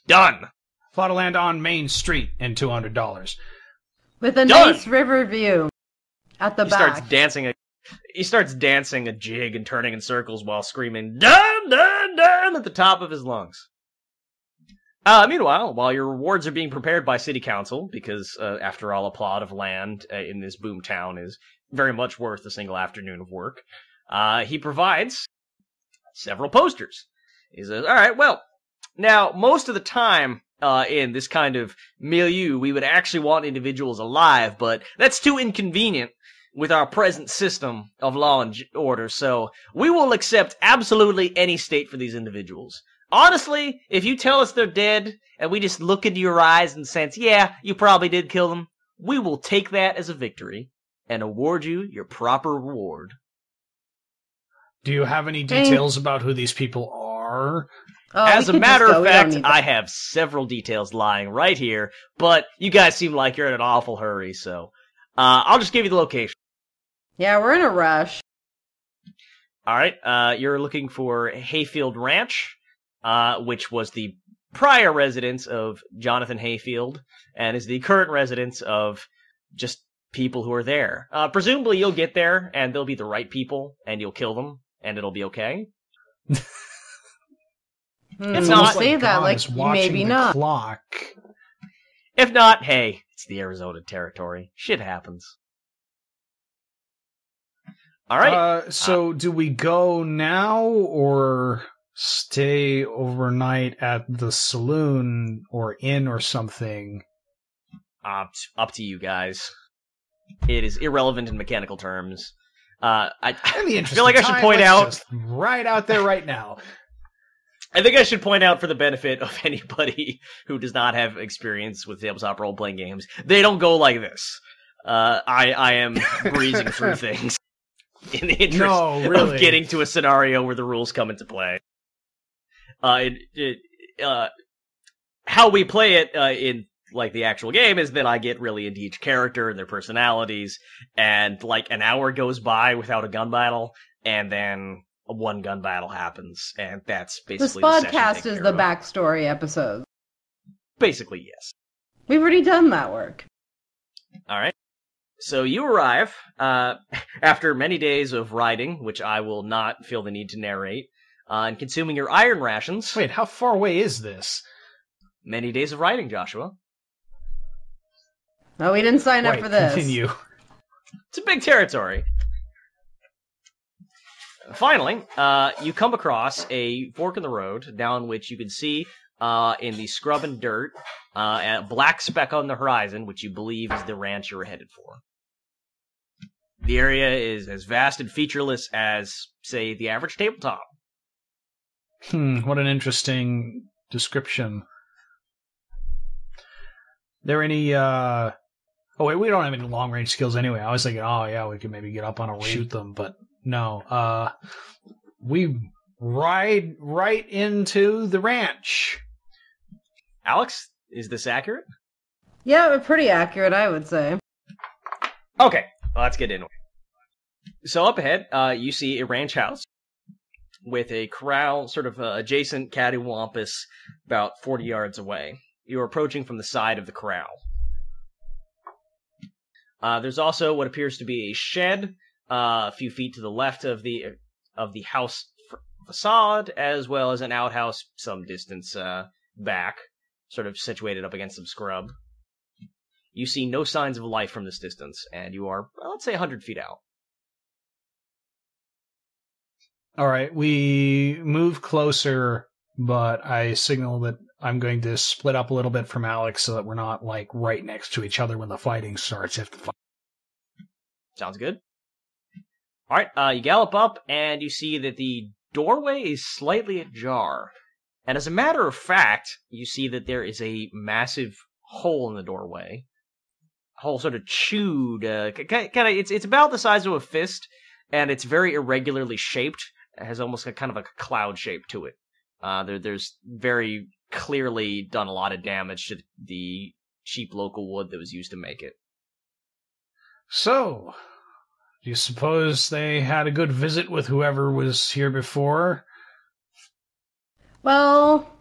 Speaker 1: Done!
Speaker 3: Plot of land on Main Street and $200.
Speaker 2: With a
Speaker 1: Done!
Speaker 2: nice river view at the
Speaker 1: He
Speaker 2: back.
Speaker 1: starts dancing a jig and turning in circles while screaming, "Done, done, done," at the top of his lungs. Meanwhile, while your rewards are being prepared by City Council, because, after all, a plot of land in this boom town is very much worth a single afternoon of work, he provides several posters. He says, alright, well, now, most of the time, in this kind of milieu, we would actually want individuals alive, but that's too inconvenient with our present system of law and order, so we will accept absolutely any state for these individuals. Honestly, if you tell us they're dead, and we just look into your eyes and sense, yeah, you probably did kill them, we will take that as a victory, and award you your proper reward.
Speaker 3: Do you have any details about who these people are?
Speaker 2: Oh,
Speaker 1: As a
Speaker 2: we could
Speaker 1: matter
Speaker 2: just go.
Speaker 1: of
Speaker 2: We don't
Speaker 1: fact,
Speaker 2: need
Speaker 1: I
Speaker 2: that.
Speaker 1: have several details lying right here, but you guys seem like you're in an awful hurry, so I'll just give you the location.
Speaker 2: Yeah, we're in a rush.
Speaker 1: Alright, you're looking for Hayfield Ranch, which was the prior residence of Jonathan Hayfield, and is the current residence of just people who are there. Presumably you'll get there, and they'll be the right people, and you'll kill them, and it'll be okay. It's
Speaker 2: You
Speaker 1: not
Speaker 2: say that
Speaker 3: God
Speaker 2: like
Speaker 3: is watching
Speaker 2: maybe
Speaker 3: the
Speaker 2: not.
Speaker 3: clock.
Speaker 1: If not, hey, it's the Arizona territory. Shit happens. Alright.
Speaker 3: So do we go now or stay overnight at the saloon or inn or something?
Speaker 1: Up to you guys. It is irrelevant in mechanical terms. I
Speaker 3: In the interest
Speaker 1: feel like
Speaker 3: of
Speaker 1: I should
Speaker 3: time,
Speaker 1: point
Speaker 3: let's
Speaker 1: out.
Speaker 3: just right out there right now.
Speaker 1: I think I should point out for the benefit of anybody who does not have experience with tabletop role-playing games, they don't go like this. I am breezing through things in the interest
Speaker 3: No, really.
Speaker 1: of getting to a scenario where the rules come into play. How we play it in like the actual game is that I get really into each character and their personalities, and like an hour goes by without a gun battle, and then a one gun battle happens, and that's
Speaker 2: This
Speaker 1: basically the session
Speaker 2: podcast
Speaker 1: taken
Speaker 2: is
Speaker 1: care
Speaker 2: the
Speaker 1: of.
Speaker 2: backstory episode.
Speaker 1: Basically, yes.
Speaker 2: We've already done that work.
Speaker 1: All right. So you arrive after many days of riding, which I will not feel the need to narrate, and consuming your iron rations.
Speaker 3: Wait, how far away is this?
Speaker 1: Many days of riding, Joshua.
Speaker 2: No, we didn't sign up
Speaker 3: Right,
Speaker 2: for this.
Speaker 3: continue.
Speaker 1: It's a big territory. Finally, you come across a fork in the road down which you can see in the scrub and dirt a black speck on the horizon, which you believe is the ranch you're headed for. The area is as vast and featureless as, say, the average tabletop.
Speaker 3: What an interesting description. There any, oh wait, we don't have any long range skills anyway. I was thinking, oh yeah, we could maybe get up on a shoot them, but no. We ride right into the ranch.
Speaker 1: Alex, is this accurate?
Speaker 2: Yeah, but pretty accurate, I would say.
Speaker 1: Okay, let's get into it. So up ahead, you see a ranch house with a corral sort of adjacent cattywampus about 40 yards away. You're approaching from the side of the corral. There's also what appears to be a shed a few feet to the left of the house facade, as well as an outhouse some distance back, sort of situated up against some scrub. You see no signs of life from this distance, and you are, well, let's say, 100 feet out.
Speaker 3: All right, we move closer, but I signal that I'm going to split up a little bit from Alex so that we're not like right next to each other when the fighting starts.
Speaker 1: Sounds good. All right, you gallop up, and you see that the doorway is slightly ajar. And as a matter of fact, you see that there is a massive hole in the doorway. A hole sort of chewed, it's about the size of a fist, and it's very irregularly shaped. It has almost a kind of a cloud shape to it. There's very clearly done a lot of damage to the cheap local wood that was used to make it.
Speaker 3: So, do you suppose they had a good visit with whoever was here before?
Speaker 2: Well,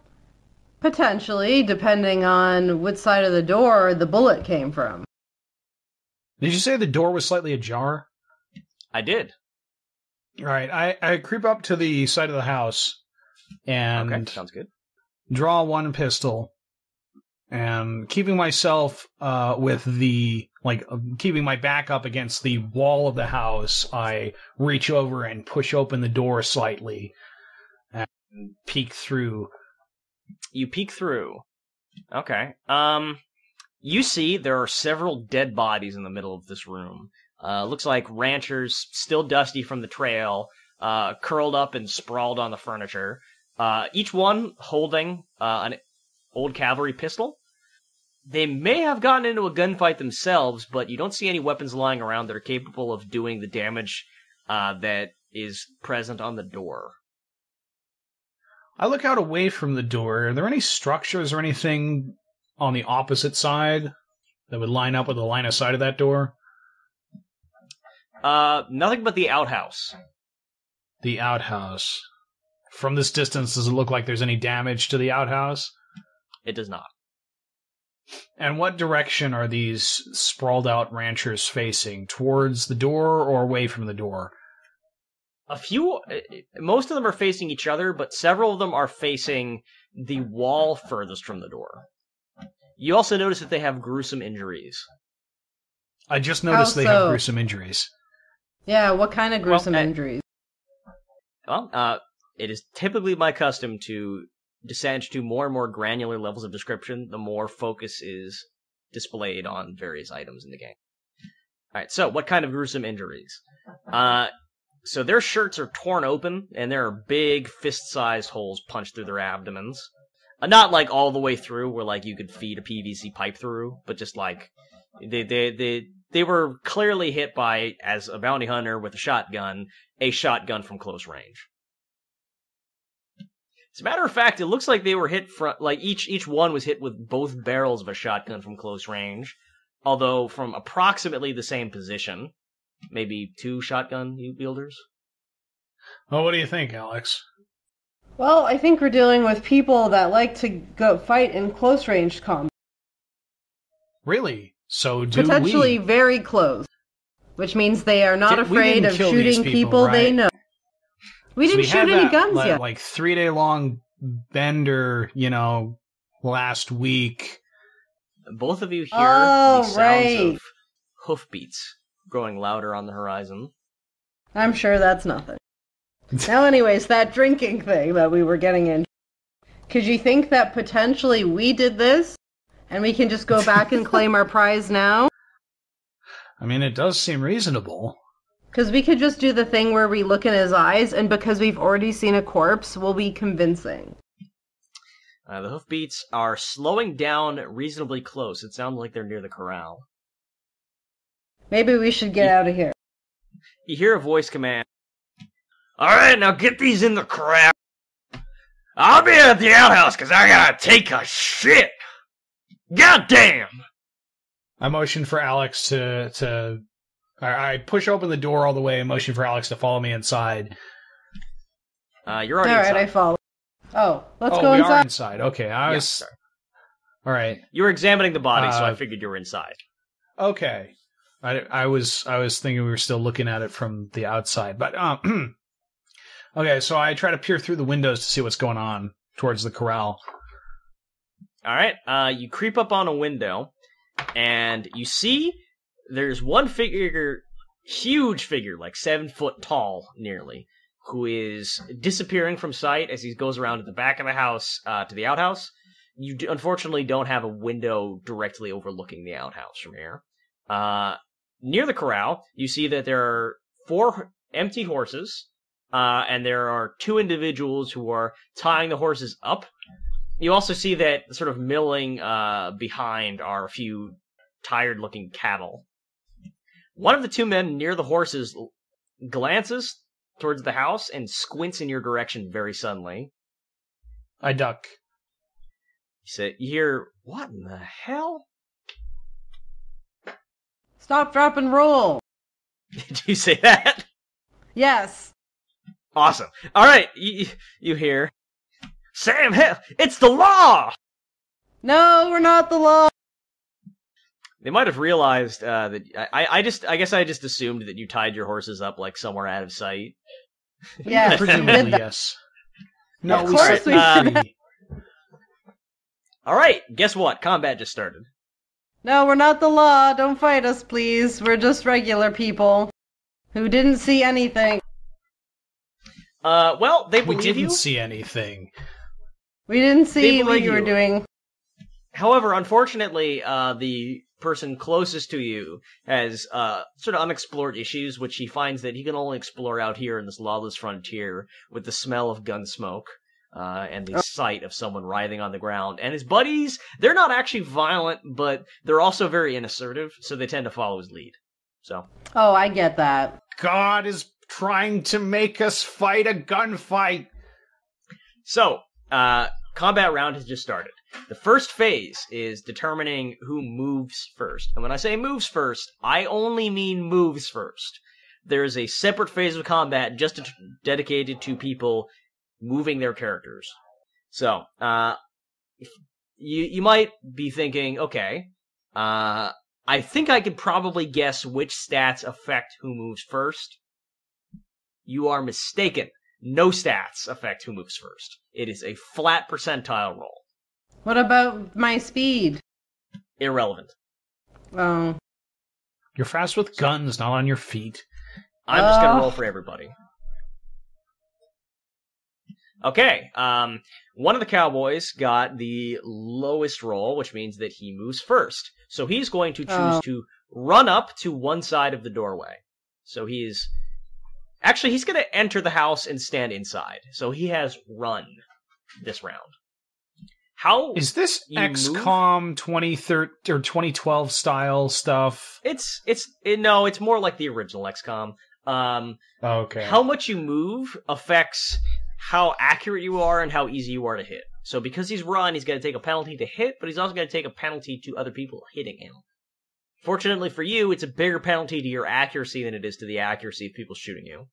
Speaker 2: Potentially, depending on which side of the door the bullet came from.
Speaker 3: Did you say the door was slightly ajar?
Speaker 1: I did.
Speaker 3: All right, I creep up to the side of the house and
Speaker 1: Okay, sounds good.
Speaker 3: draw one pistol, and keeping myself keeping my back up against the wall of the house, I reach over and push open the door slightly and peek through.
Speaker 1: You peek through. Okay. You see there are several dead bodies in the middle of this room. Looks like ranchers, still dusty from the trail, curled up and sprawled on the furniture. Each one holding an old cavalry pistol. They may have gotten into a gunfight themselves, but you don't see any weapons lying around that are capable of doing the damage that is present on the door.
Speaker 3: I look out away from the door. Are there any structures or anything on the opposite side that would line up with the line of sight of that door?
Speaker 1: Nothing but the outhouse.
Speaker 3: The outhouse. From this distance, does it look like there's any damage to the outhouse?
Speaker 1: It does not.
Speaker 3: And what direction are these sprawled out ranchers facing? Towards the door or away from the door?
Speaker 1: Most of them are facing each other, but several of them are facing the wall furthest from the door. You also notice that they have gruesome injuries.
Speaker 3: I just noticed they have gruesome injuries.
Speaker 2: Yeah, what kind of gruesome injuries?
Speaker 1: Well, it is typically my custom to descend to more and more granular levels of description, the more focus is displayed on various items in the game. Alright, so what kind of gruesome injuries? So their shirts are torn open, and there are big fist-sized holes punched through their abdomens. Not like all the way through, where like you could feed a PVC pipe through, but just like they were clearly hit by, as a bounty hunter with a shotgun from close range. As a matter of fact, it looks like they were hit from like each one was hit with both barrels of a shotgun from close range, although from approximately the same position. Maybe two shotgun wielders?
Speaker 3: Well, what do you think, Alex?
Speaker 2: Well, I think we're dealing with people that like to go fight in close range combat.
Speaker 3: Really? So do
Speaker 2: Potentially
Speaker 3: we?
Speaker 2: very close. Which means they are not afraid of shooting people
Speaker 3: right?
Speaker 2: they know. We didn't shoot any guns yet.
Speaker 3: Like 3-day-long bender, last week.
Speaker 1: Both of you hear the sounds of hoofbeats growing louder on the horizon.
Speaker 2: I'm sure that's nothing. Now anyways, that drinking thing that we were getting into. Could you think that potentially we did this, and we can just go back and claim our prize now?
Speaker 3: I mean, it does seem reasonable.
Speaker 2: Because we could just do the thing where we look in his eyes, and because we've already seen a corpse, we'll be convincing.
Speaker 1: The hoofbeats are slowing down reasonably close. It sounds like they're near the corral.
Speaker 2: Maybe we should get out of here.
Speaker 1: You hear a voice command. Alright, now get these in the corral. I'll be at the outhouse because I gotta take a shit. Goddamn!
Speaker 3: I motion for Alex to I push open the door all the way and motion for Alex to follow me inside.
Speaker 1: You're already inside.
Speaker 2: Alright, I follow. Oh, let's go
Speaker 3: we
Speaker 2: inside.
Speaker 3: are inside. Okay, I was... All right.
Speaker 1: You were examining the body, so I figured you were inside.
Speaker 3: Okay. I was thinking we were still looking at it from the outside, but okay. So I try to peer through the windows to see what's going on towards the corral.
Speaker 1: All right. You creep up on a window, and you see there's one figure, huge figure, like 7 foot tall, nearly, who is disappearing from sight as he goes around to the back of the house to the outhouse. You unfortunately don't have a window directly overlooking the outhouse from here. Near the corral, you see that there are 4 empty horses, and there are 2 individuals who are tying the horses up. You also see that sort of milling behind are a few tired-looking cattle. One of the 2 men near the horses glances towards the house and squints in your direction very suddenly.
Speaker 3: I duck.
Speaker 1: You hear, what in the hell?
Speaker 2: Stop, drop, and roll.
Speaker 1: Did you say that?
Speaker 2: Yes.
Speaker 1: Awesome. All right, you hear. Sam, hell, it's the law!
Speaker 2: No, we're not the law.
Speaker 1: They might have realized that I guess I just assumed that you tied your horses up like somewhere out of sight.
Speaker 2: Yeah,
Speaker 3: Presumably, yes. No,
Speaker 2: Of
Speaker 3: we
Speaker 2: course we
Speaker 3: said
Speaker 1: All right, guess what? Combat just started.
Speaker 2: No, we're not the law. Don't fight us, please. We're just regular people who didn't see anything.
Speaker 1: Well, they
Speaker 3: we
Speaker 1: believe
Speaker 3: didn't
Speaker 1: you.
Speaker 3: see anything.
Speaker 2: We didn't see
Speaker 1: They
Speaker 2: what
Speaker 1: believe
Speaker 2: you were
Speaker 1: you.
Speaker 2: doing.
Speaker 1: However, unfortunately, the person closest to you has sort of unexplored issues, which he finds that he can only explore out here in this lawless frontier with the smell of gun smoke and the sight of someone writhing on the ground. And his buddies, they're not actually violent, but they're also very inassertive, so they tend to follow his lead. So,
Speaker 2: Oh, I get that.
Speaker 3: God is trying to make us fight a gunfight.
Speaker 1: so combat round has just started. The first phase is determining who moves first. And when I say moves first, I only mean moves first. There's a separate phase of combat just dedicated to people moving their characters. So, you might be thinking, okay, I think I could probably guess which stats affect who moves first. You are mistaken. No stats affect who moves first. It is a flat percentile roll.
Speaker 2: What about my speed?
Speaker 1: Irrelevant.
Speaker 2: Oh.
Speaker 3: You're fast with guns, not on your feet.
Speaker 1: I'm just gonna roll for everybody. Okay, one of the cowboys got the lowest roll, which means that he moves first. So he's going to choose to run up to one side of the doorway. So he's going to enter the house and stand inside. So he has run this round. How
Speaker 3: Is this
Speaker 1: you
Speaker 3: XCOM 2013 or 2012 style stuff?
Speaker 1: No, it's more like the original XCOM.
Speaker 3: Okay.
Speaker 1: How much you move affects how accurate you are and how easy you are to hit. So because he's run, he's going to take a penalty to hit, but he's also going to take a penalty to other people hitting him. Fortunately for you, it's a bigger penalty to your accuracy than it is to the accuracy of people shooting you.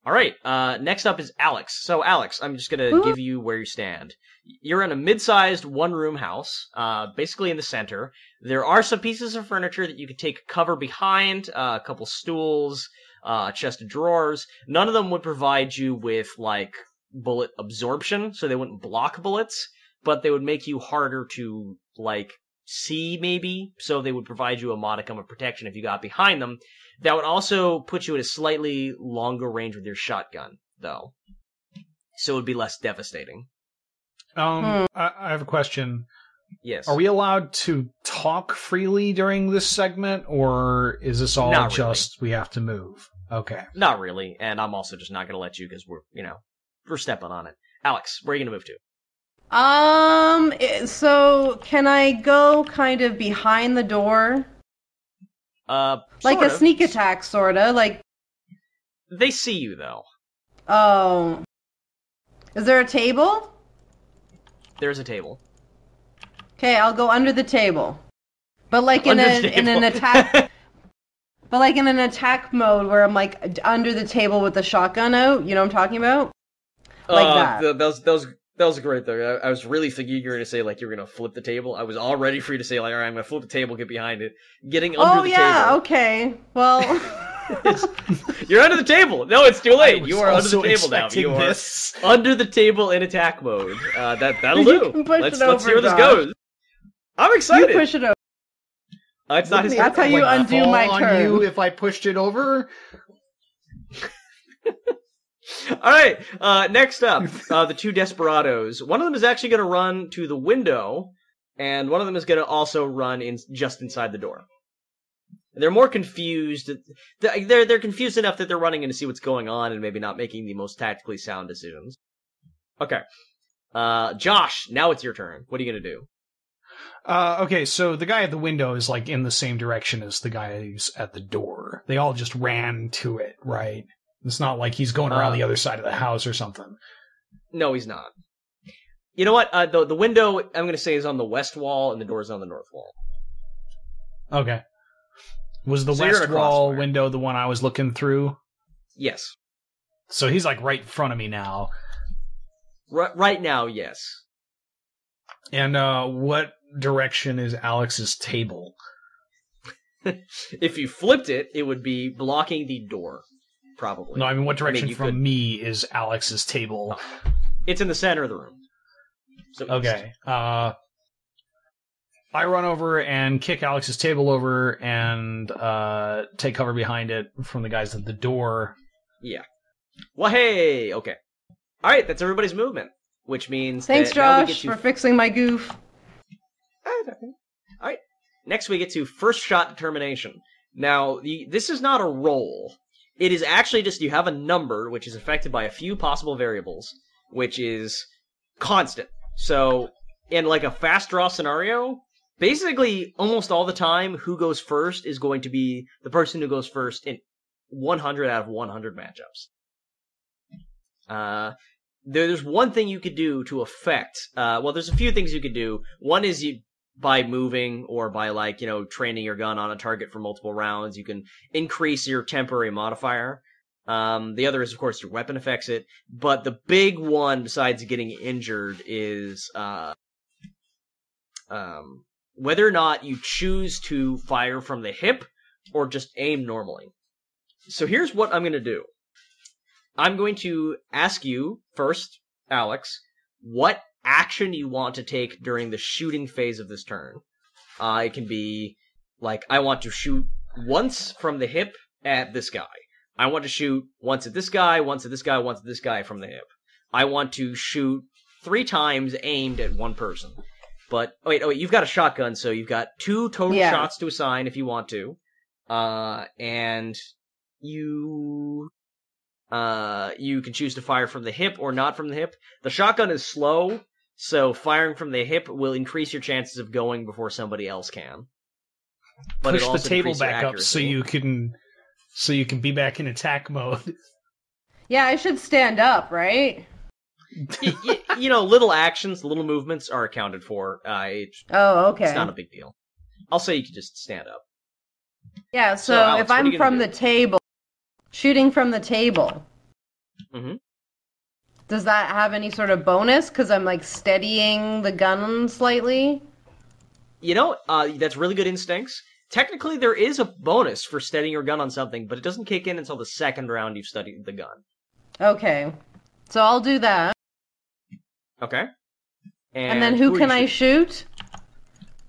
Speaker 1: All right, next up is Alex. So Alex, I'm just going to give you where you stand. You're in a mid-sized one-room house, basically in the center. There are some pieces of furniture that you could take cover behind, a couple stools, a chest of drawers. None of them would provide you with, like, bullet absorption, so they wouldn't block bullets, but they would make you harder to, like, see, maybe, so they would provide you a modicum of protection if you got behind them. That would also put you at a slightly longer range with your shotgun, though. So it would be less devastating.
Speaker 3: I have a question.
Speaker 1: Yes.
Speaker 3: Are we allowed to talk freely during this segment, or is this all
Speaker 1: Not
Speaker 3: just we have to move? Okay.
Speaker 1: Not really, and I'm also just not going to let you because we're stepping on it. Alex, where are you going to move to?
Speaker 2: So can I go kind of behind the door? Like
Speaker 1: Sort
Speaker 2: a
Speaker 1: of.
Speaker 2: sneak attack, sorta, like...
Speaker 1: They see you, though.
Speaker 2: Oh. Is there a table?
Speaker 1: There's a table.
Speaker 2: Okay, I'll go under the table. But like in
Speaker 1: Under the
Speaker 2: an
Speaker 1: table.
Speaker 2: attack... But like in an attack mode where I'm like under the table with the shotgun out, you know what I'm talking about? Like that.
Speaker 1: That was great, though. I was really thinking you were going to say, like, you were going to flip the table. I was all ready for you to say, like, all right, I'm going to flip the table, get behind it. Getting under the table.
Speaker 2: Okay. Well...
Speaker 1: You're under the table! No, it's too late! You are under the
Speaker 3: also
Speaker 1: table now.
Speaker 3: expecting
Speaker 1: You are
Speaker 3: this.
Speaker 1: under the table in attack mode. That'll
Speaker 2: You
Speaker 1: do.
Speaker 2: can push
Speaker 1: Let's
Speaker 2: it over,
Speaker 1: see where this
Speaker 2: Josh.
Speaker 1: goes. I'm excited!
Speaker 2: You push it over.
Speaker 1: It's not his
Speaker 2: That's how
Speaker 1: turn.
Speaker 2: you undo
Speaker 3: fall
Speaker 2: my
Speaker 3: on
Speaker 2: turn.
Speaker 3: you if I pushed it over?
Speaker 1: Alright, next up, the two desperados. One of them is actually going to run to the window, and one of them is going to also run just inside the door. They're more confused. They're confused enough that they're running in to see what's going on and maybe not making the most tactically sound decisions. Okay. Josh, now it's your turn. What are you going to do?
Speaker 3: Okay, so the guy at the window is like in the same direction as the guy who's at the door. They all just ran to it, right? It's not like he's going around the other side of the house or something.
Speaker 1: No, he's not. You know what? The window, I'm going to say, is on the west wall, and the door's on the north wall.
Speaker 3: Okay. Was the
Speaker 1: So you're
Speaker 3: west
Speaker 1: in a
Speaker 3: wall
Speaker 1: crossfire.
Speaker 3: window the one I was looking through?
Speaker 1: Yes.
Speaker 3: So he's like right in front of me now.
Speaker 1: Right now, yes.
Speaker 3: And what direction is Alex's table?
Speaker 1: If you flipped it, it would be blocking the door, probably.
Speaker 3: No, I mean, what direction from me is Alex's table?
Speaker 1: It's in the center of the room. So
Speaker 3: okay. I run over and kick Alex's table over and take cover behind it from the guys at the door.
Speaker 1: Yeah. Well, hey! Okay. Alright, that's everybody's movement. Which means
Speaker 2: thanks,
Speaker 1: that now we
Speaker 2: Josh,
Speaker 1: get to...
Speaker 2: for fixing my goof.
Speaker 1: Alright. Next we get to first shot determination. Now, this is not a roll. It is actually just you have a number, which is affected by a few possible variables, which is constant. So, in like a fast draw scenario, basically almost all the time, who goes first is going to be the person who goes first in 100 out of 100 matchups. There's one thing you could do to affect, well, there's a few things you could do. One is by moving or by, like, training your gun on a target for multiple rounds, you can increase your temporary modifier. The other is, of course, your weapon affects it. But the big one, besides getting injured, is whether or not you choose to fire from the hip or just aim normally. So here's what I'm going to do. I'm going to ask you first, Alex, what action you want to take during the shooting phase of this turn. It can be, like, I want to shoot once from the hip at this guy. I want to shoot once at this guy, once at this guy, once at this guy from the hip. I want to shoot 3 times aimed at one person. But, oh wait, you've got a shotgun, so you've got 2 total shots to assign if you want to. And you can choose to fire from the hip or not from the hip. The shotgun is slow, so firing from the hip will increase your chances of going before somebody else can. But
Speaker 3: push the table back up so you can be back in attack mode.
Speaker 2: Yeah, I should stand up, right?
Speaker 1: Little actions, little movements are accounted for.
Speaker 2: Okay.
Speaker 1: It's not a big deal. I'll say you can just stand up.
Speaker 2: Yeah, so Alex, if I'm from the table, shooting from the table, does that have any sort of bonus? Because I'm, like, steadying the gun slightly?
Speaker 1: That's really good instincts. Technically, there is a bonus for steadying your gun on something, but it doesn't kick in until the second round you've studied the gun.
Speaker 2: Okay. So I'll do that.
Speaker 1: Okay.
Speaker 2: And then who can I shoot?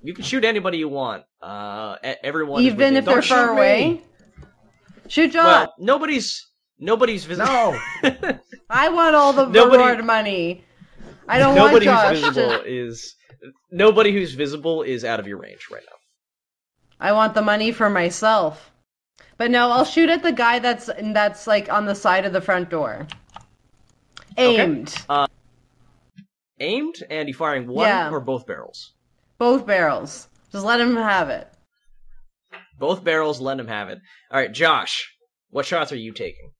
Speaker 1: You can shoot anybody you want. Everyone
Speaker 2: even if they're far away? Shoot Josh!
Speaker 1: Well, nobody's visible.
Speaker 3: No!
Speaker 2: I want all the reward money. I don't want Josh
Speaker 1: Nobody who's visible is out of your range right now.
Speaker 2: I want the money for myself. But no, I'll shoot at the guy that's like on the side of the front door. Aimed.
Speaker 1: Okay. Aimed, and you firing one or both barrels?
Speaker 2: Both barrels. Just let him have it.
Speaker 1: Both barrels, let him have it. Alright, Josh, what shots are you taking?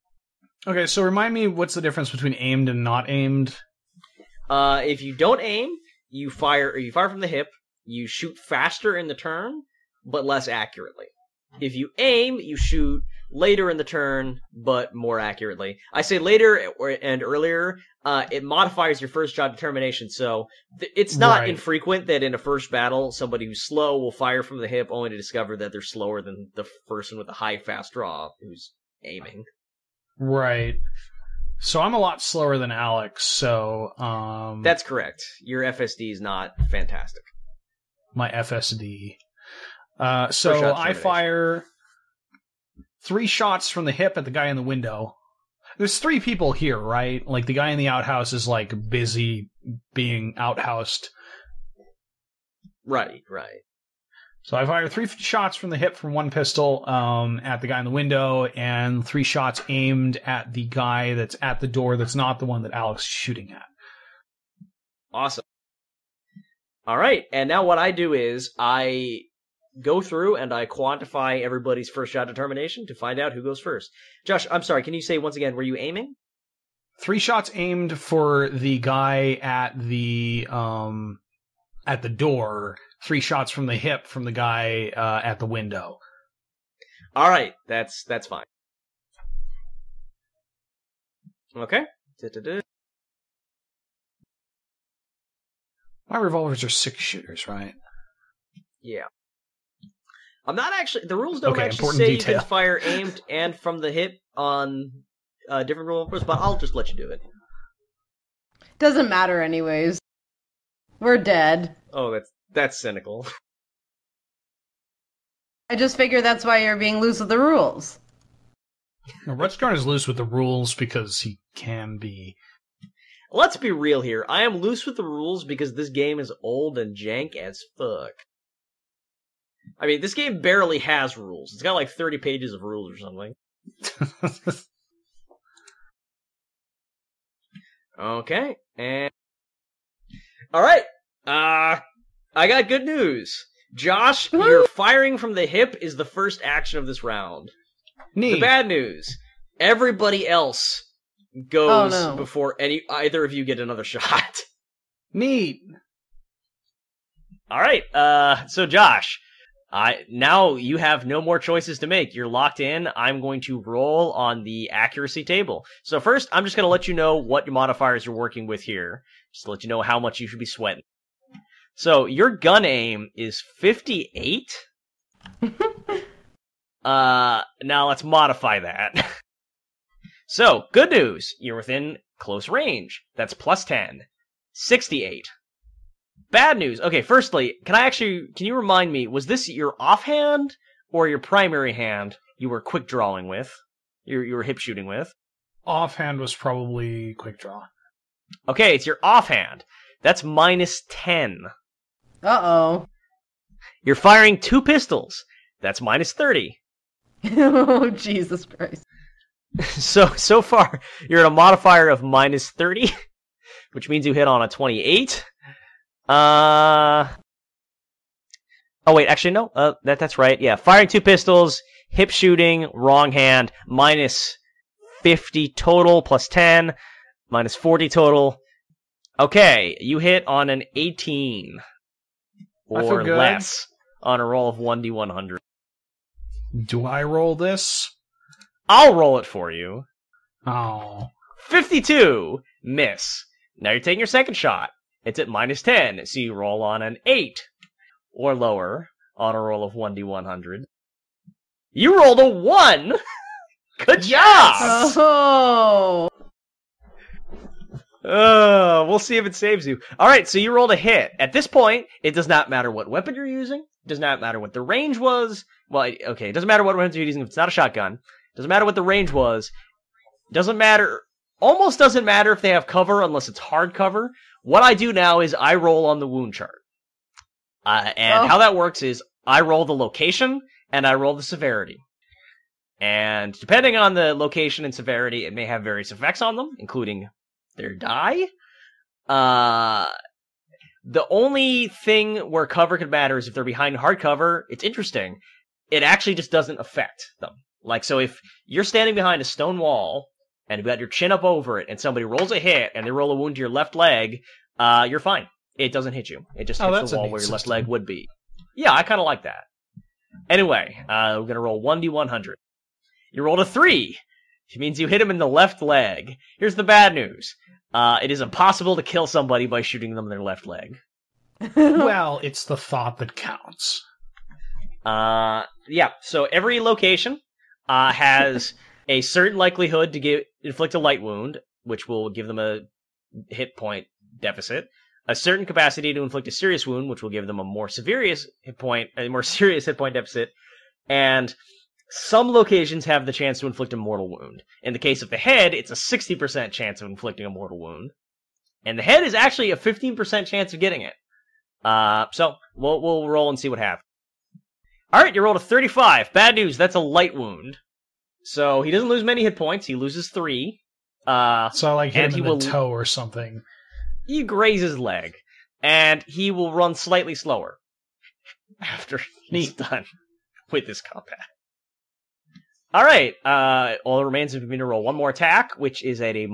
Speaker 3: Okay, so remind me what's the difference between aimed and not aimed?
Speaker 1: If you don't aim, you fire from the hip, you shoot faster in the turn, but less accurately. If you aim, you shoot later in the turn, but more accurately. I say later and earlier, it modifies your first shot determination, so it's not infrequent that in a first battle, somebody who's slow will fire from the hip only to discover that they're slower than the person with a high fast draw who's aiming.
Speaker 3: Right. So I'm a lot slower than Alex, so...
Speaker 1: That's correct. Your FSD is not fantastic.
Speaker 3: My FSD. So I fire 3 shots from the hip at the guy in the window. There's 3 people here, right? Like, the guy in the outhouse is, like, busy being outhoused.
Speaker 1: Right.
Speaker 3: So I fire 3 shots from the hip from one pistol at the guy in the window, and 3 shots aimed at the guy that's at the door that's not the one that Alex is shooting at.
Speaker 1: Awesome. All right, and now what I do is I go through and I quantify everybody's first shot determination to find out who goes first. Josh, I'm sorry, can you say once again, were you aiming?
Speaker 3: 3 shots aimed for the guy at the door, 3 shots from the hip from the guy at the window.
Speaker 1: All right, that's fine. Okay.
Speaker 3: My revolvers are 6-shooters, right?
Speaker 1: Yeah. I'm not actually... The rules don't
Speaker 3: Okay,
Speaker 1: actually
Speaker 3: important
Speaker 1: say
Speaker 3: detail.
Speaker 1: you can fire aimed and from the hip on different revolvers, but I'll just let you do it.
Speaker 2: Doesn't matter anyways. We're dead.
Speaker 1: Oh, that's cynical.
Speaker 2: I just figure that's why you're being loose with the rules.
Speaker 3: No, Redstone is loose with the rules because he can be.
Speaker 1: Let's be real here. I am loose with the rules because this game is old and jank as fuck. I mean, this game barely has rules. It's got like 30 pages of rules or something. Okay, and... Alright, I got good news. Josh, your firing from the hip is the first action of this round.
Speaker 3: Neat.
Speaker 1: The bad news, everybody else goes before either of you get another shot.
Speaker 3: Neat.
Speaker 1: Alright, so Josh, now you have no more choices to make. You're locked in. I'm going to roll on the accuracy table. So first, I'm just going to let you know what modifiers you're working with here, just to let you know how much you should be sweating. So your gun aim is 58. Now let's modify that. So, good news. You're within close range. That's plus 10. 68. Bad news. Okay, firstly, can you remind me, was this your offhand or your primary hand you were quick drawing with? You were hip shooting with?
Speaker 3: Offhand was probably quick draw.
Speaker 1: Okay, it's your offhand. That's minus 10.
Speaker 2: Uh-oh.
Speaker 1: You're firing 2 pistols. That's minus 30.
Speaker 2: Oh, Jesus Christ.
Speaker 1: So far, you're at a modifier of minus 30, which means you hit on a 28. Oh wait, actually no. That's right. Yeah, firing 2 pistols, hip shooting, wrong hand, minus 50 total, plus 10, minus 40 total. Okay, you hit on an 18 or less on a roll of 1d100.
Speaker 3: Do I roll this?
Speaker 1: I'll roll it for you.
Speaker 3: Oh.
Speaker 1: 52, miss. Now you're taking your second shot. It's at minus 10, so you roll on an 8 or lower on a roll of 1d100. You rolled a 1! Good job!
Speaker 2: Oh!
Speaker 1: We'll see if it saves you. Alright, so you rolled a hit. At this point, it does not matter what weapon you're using. It does not matter what the range was. Well, okay, it doesn't matter what weapon you're using if it's not a shotgun. It doesn't matter what the range was. It doesn't matter... Almost doesn't matter if they have cover unless it's hard cover. What I do now is I roll on the wound chart. How that works is I roll the location and I roll the severity. And depending on the location and severity, it may have various effects on them, including their die. The only thing where cover could matter is if they're behind hard cover. It's interesting. It actually just doesn't affect them. Like, so if you're standing behind a stone wall and you've got your chin up over it and somebody rolls a hit and they roll a wound to your left leg, you're fine. It doesn't hit you. It just hits the wall where your left leg would be. Yeah, I kind of like that. Anyway, we're going to roll 1d100. You rolled a 3. Which means you hit him in the left leg. Here's the bad news. It is impossible to kill somebody by shooting them in their left leg.
Speaker 3: Well, it's the thought that counts.
Speaker 1: Yeah, so every location has a certain likelihood to inflict a light wound, which will give them a hit point deficit. A certain capacity to inflict a serious wound, which will give them a more serious hit point deficit. And some locations have the chance to inflict a mortal wound. In the case of the head, it's a 60% chance of inflicting a mortal wound. And the head is actually a 15% chance of getting it. So, we'll roll and see what happens. Alright, you rolled a 35. Bad news, that's a light wound. So, he doesn't lose many hit points, he loses 3.
Speaker 3: So I like hit him in the toe or something.
Speaker 1: You graze his leg. And he will run slightly slower. After he's done with this combat. Alright, all that remains is for me to roll one more attack, which is at a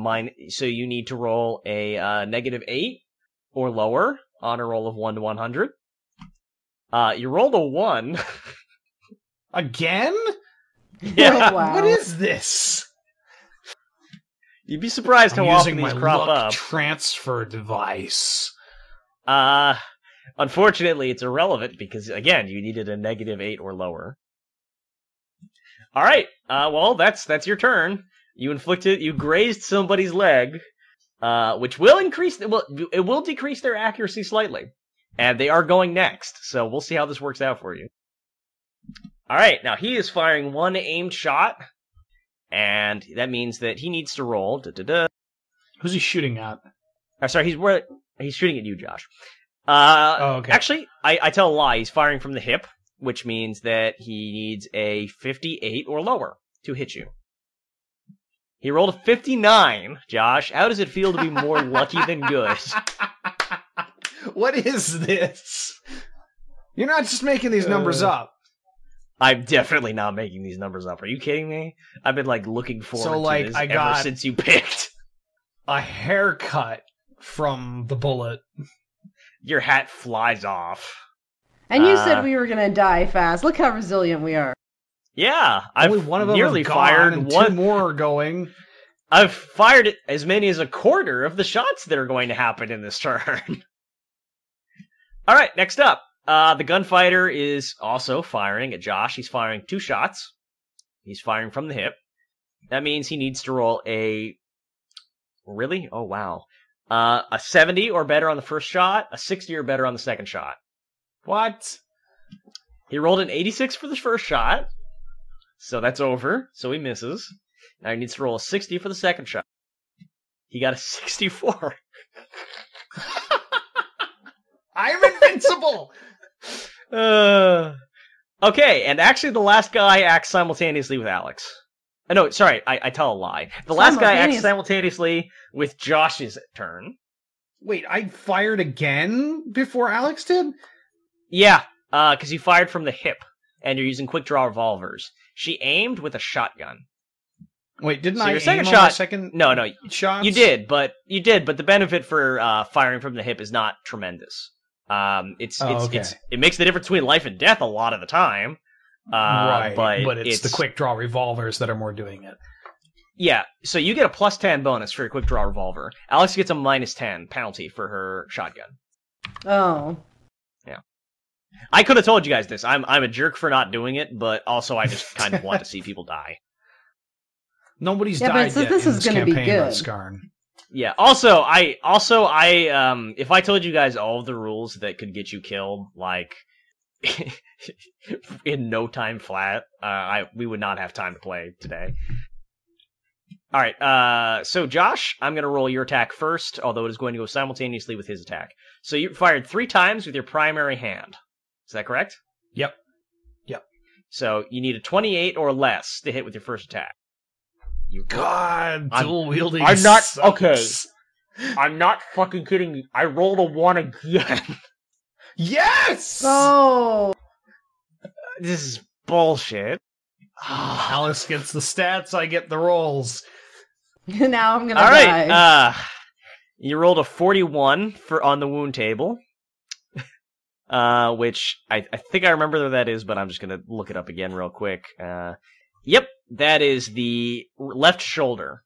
Speaker 1: so you need to roll a -8 or lower on a roll of 1 to 100. You rolled a 1.
Speaker 3: Again?
Speaker 1: Yeah.
Speaker 2: Oh, wow.
Speaker 3: What is this?
Speaker 1: You'd be surprised how often these crop up.
Speaker 3: Transfer device.
Speaker 1: Unfortunately, it's irrelevant because, again, you needed a -8 or lower. All right. Well, that's your turn. You grazed somebody's leg, which will it will decrease their accuracy slightly, and they are going next. So we'll see how this works out for you. All right. Now he is firing one aimed shot, and that means that he needs to roll.
Speaker 3: Who's he shooting at?
Speaker 1: Sorry, he's shooting at you, Josh.
Speaker 3: Okay.
Speaker 1: Actually, I tell a lie. He's firing from the hip, which means that he needs a 58 or lower to hit you. He rolled a 59, Josh. How does it feel to be more lucky than good?
Speaker 3: What is this? You're not just making these numbers up.
Speaker 1: I'm definitely not making these numbers up. Are you kidding me? I've been looking forward to this ever since you picked.
Speaker 3: A haircut from the bullet.
Speaker 1: Your hat flies off.
Speaker 2: And you said we were gonna die fast. Look how resilient we are.
Speaker 1: Yeah,
Speaker 3: Only one of them
Speaker 1: nearly fired
Speaker 3: and
Speaker 1: one.
Speaker 3: 2 more are going.
Speaker 1: I've fired as many as a quarter of the shots that are going to happen in this turn. All right, next up, the gunfighter is also firing at Josh. He's firing 2 shots. He's firing from the hip. That means he needs to roll a. Really? Oh wow. A 70 or better on the first shot, a 60 or better on the second shot.
Speaker 3: What?
Speaker 1: He rolled an 86 for the first shot, so that's over, so he misses. Now he needs to roll a 60 for the second shot. He got a 64.
Speaker 3: I'm invincible!
Speaker 1: Okay, and actually the last guy acts simultaneously with Alex. No, sorry, I tell a lie. The last guy acts simultaneously with Josh's turn.
Speaker 3: Wait, I fired again before Alex did?
Speaker 1: Yeah, because you fired from the hip, and you're using quick draw revolvers. She aimed with a shotgun.
Speaker 3: Wait, didn't
Speaker 1: So
Speaker 3: I
Speaker 1: your
Speaker 3: aim
Speaker 1: second
Speaker 3: on
Speaker 1: shot?
Speaker 3: my second
Speaker 1: No,
Speaker 3: shots?
Speaker 1: you did, but the benefit for firing from the hip is not tremendous. It makes the difference between life and death a lot of the time.
Speaker 3: Right, but it's the quick draw revolvers that are more doing it.
Speaker 1: Yeah, so you get a +10 bonus for your quick draw revolver. Alex gets a -10 penalty for her shotgun.
Speaker 2: Oh.
Speaker 1: Yeah. I could have told you guys this. I'm a jerk for not doing it, but also I just kind of want to see people die.
Speaker 3: Nobody's died yet
Speaker 2: this
Speaker 3: in
Speaker 2: is
Speaker 3: this
Speaker 2: gonna be
Speaker 3: campaign about
Speaker 2: good.
Speaker 3: Skarn.
Speaker 1: Yeah. Also, if I told you guys all of the rules that could get you killed, like in no time flat, we would not have time to play today. All right. So Josh, I'm going to roll your attack first, although it is going to go simultaneously with his attack. So you fired 3 times with your primary hand. Is that correct?
Speaker 3: Yep.
Speaker 1: So you need a 28 or less to hit with your first attack.
Speaker 3: Dual wielding.
Speaker 1: I'm not
Speaker 3: sucks.
Speaker 1: okay. I'm not fucking kidding you. I rolled a 1 again.
Speaker 3: Yes!
Speaker 2: Oh.
Speaker 1: This is bullshit.
Speaker 3: Alice gets the stats, I get the rolls.
Speaker 2: Now I'm gonna
Speaker 1: All
Speaker 2: die.
Speaker 1: right. You rolled a 41 on the wound table. Which I think I remember where that is, but I'm just gonna look it up again real quick. Yep, that is the left shoulder.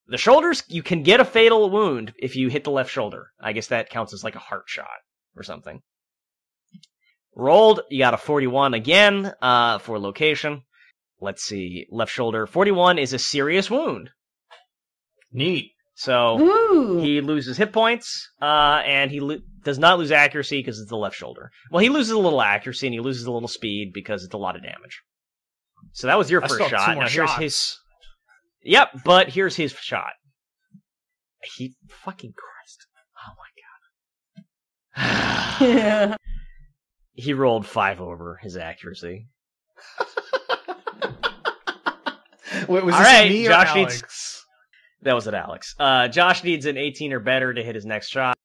Speaker 1: The shoulders, you can get a fatal wound if you hit the left shoulder. I guess that counts as like a heart shot or something. Rolled, you got a 41 again, for location. Let's see, left shoulder. 41 is a serious wound.
Speaker 3: Neat.
Speaker 1: So,
Speaker 2: Ooh.
Speaker 1: he loses hit points, and he does not lose accuracy because it's the left shoulder. Well, he loses a little accuracy, and he loses a little speed because it's a lot of damage. So that was your first shot. Now here's his... Yep, but here's his shot. He... Fucking Christ. Oh my god.
Speaker 2: Yeah.
Speaker 1: He rolled 5 over his accuracy.
Speaker 3: Wait, was
Speaker 1: All
Speaker 3: this
Speaker 1: right,
Speaker 3: me or
Speaker 1: Josh
Speaker 3: Alex?
Speaker 1: That was it, Alex. Josh needs an 18 or better to hit his next shot.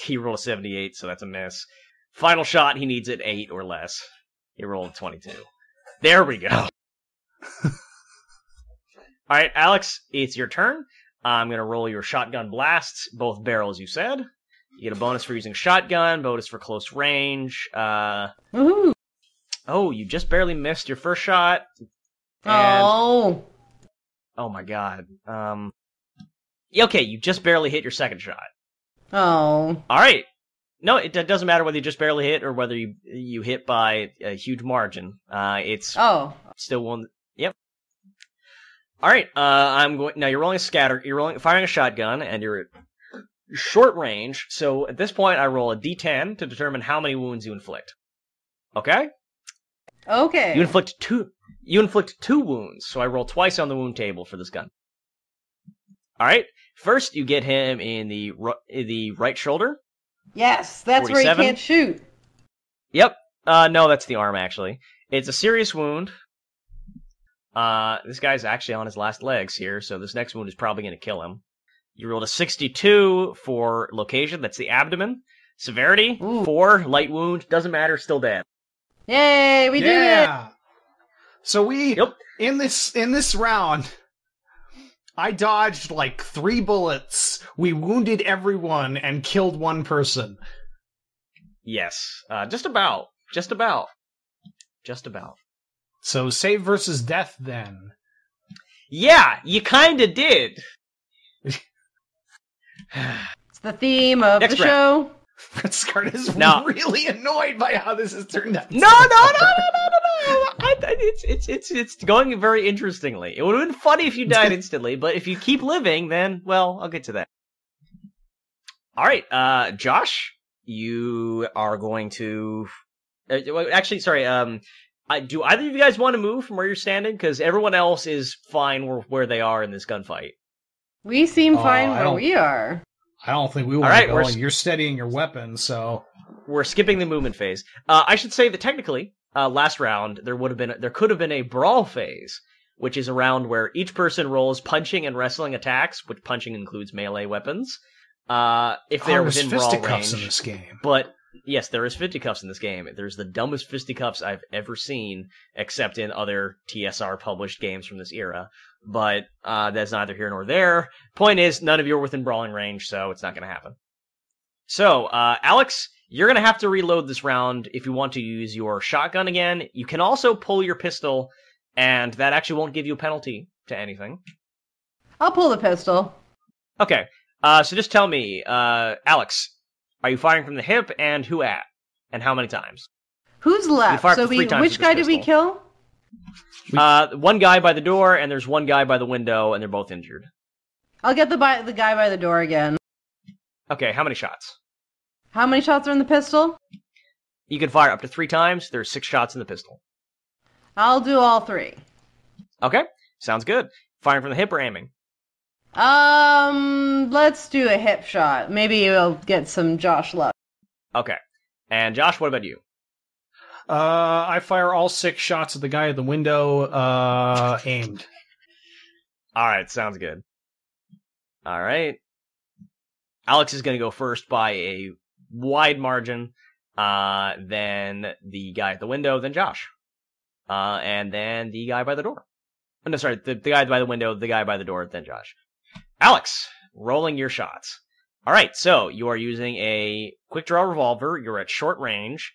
Speaker 1: He rolled a 78, so that's a miss. Final shot, he needs an 8 or less. He rolled a 22. There we go. All right, Alex, it's your turn. I'm going to roll your shotgun blasts, both barrels, you said. You get a bonus for using shotgun, bonus for close range.
Speaker 2: Woohoo.
Speaker 1: Oh, you just barely missed your first shot.
Speaker 2: Oh.
Speaker 1: Oh my god. Okay, you just barely hit your second shot.
Speaker 2: Oh.
Speaker 1: Alright. No, it doesn't matter whether you just barely hit or whether you hit by a huge margin. It's still one. Yep. All right. I'm going now. You're rolling a scatter. You're firing a shotgun, and you're at short range. So at this point, I roll a d10 to determine how many wounds you inflict. Okay.
Speaker 2: Okay.
Speaker 1: You inflict two wounds. So I roll twice on the wound table for this gun. All right. First, you get him in the right shoulder.
Speaker 2: Yes, that's
Speaker 1: 47.
Speaker 2: where he can't shoot.
Speaker 1: Yep. No, that's the arm, actually. It's a serious wound. This guy's actually on his last legs here, so this next wound is probably going to kill him. You rolled a 62 for location. That's the abdomen. Severity, 4. Light wound. Doesn't matter. Still dead.
Speaker 2: Yay, we did it!
Speaker 3: So in this round, I dodged like 3 bullets. We wounded everyone and killed one person.
Speaker 1: Yes. Just about.
Speaker 3: So save versus death then.
Speaker 1: Yeah, you kinda did.
Speaker 2: It's the theme of the show.
Speaker 3: Scarlet is
Speaker 1: No.
Speaker 3: really annoyed by how this has turned out.
Speaker 1: No. It's going very interestingly. It would have been funny if you died instantly, but if you keep living, then, well, I'll get to that. All right, Josh, you are going to... actually, sorry, do either of you guys want to move from where you're standing? Because everyone else is fine where they are in this gunfight.
Speaker 2: We seem fine where we are.
Speaker 3: I don't think we want to go. You're steadying your weapon, so...
Speaker 1: We're skipping the movement phase. I should say that technically, last round, there could have been a brawl phase, which is a round where each person rolls punching and wrestling attacks, which punching includes melee weapons, if they're within brawl range.
Speaker 3: In this game.
Speaker 1: But yes, there is fisticuffs in this game. There's the dumbest fisticuffs I've ever seen, except in other TSR published games from this era. But that's neither here nor there. Point is, none of you are within brawling range, so it's not going to happen. So, Alex, you're going to have to reload this round if you want to use your shotgun again. You can also pull your pistol, and that actually won't give you a penalty to anything.
Speaker 2: I'll pull the pistol.
Speaker 1: Okay, so just tell me, Alex, are you firing from the hip, and who at? And how many times?
Speaker 2: Who's left? So which guy did we kill?
Speaker 1: One guy by the door, and there's one guy by the window, and they're both injured.
Speaker 2: I'll get the guy by the door again.
Speaker 1: Okay, how many shots?
Speaker 2: How many shots are in the pistol?
Speaker 1: You can fire up to 3 times. There's 6 shots in the pistol.
Speaker 2: I'll do all 3.
Speaker 1: Okay, sounds good. Firing from the hip or aiming?
Speaker 2: Let's do a hip shot. Maybe we'll get some Josh luck.
Speaker 1: Okay. And Josh, what about you?
Speaker 3: I fire all 6 shots at the guy at the window, aimed.
Speaker 1: Alright, sounds good. Alright. Alex is going to go first by a wide margin, then the guy at the window, then Josh. And then the guy by the door. Oh, no, sorry, the guy by the window, the guy by the door, then Josh. Alex, rolling your shots. Alright, so you are using a quick draw revolver. You're at short range.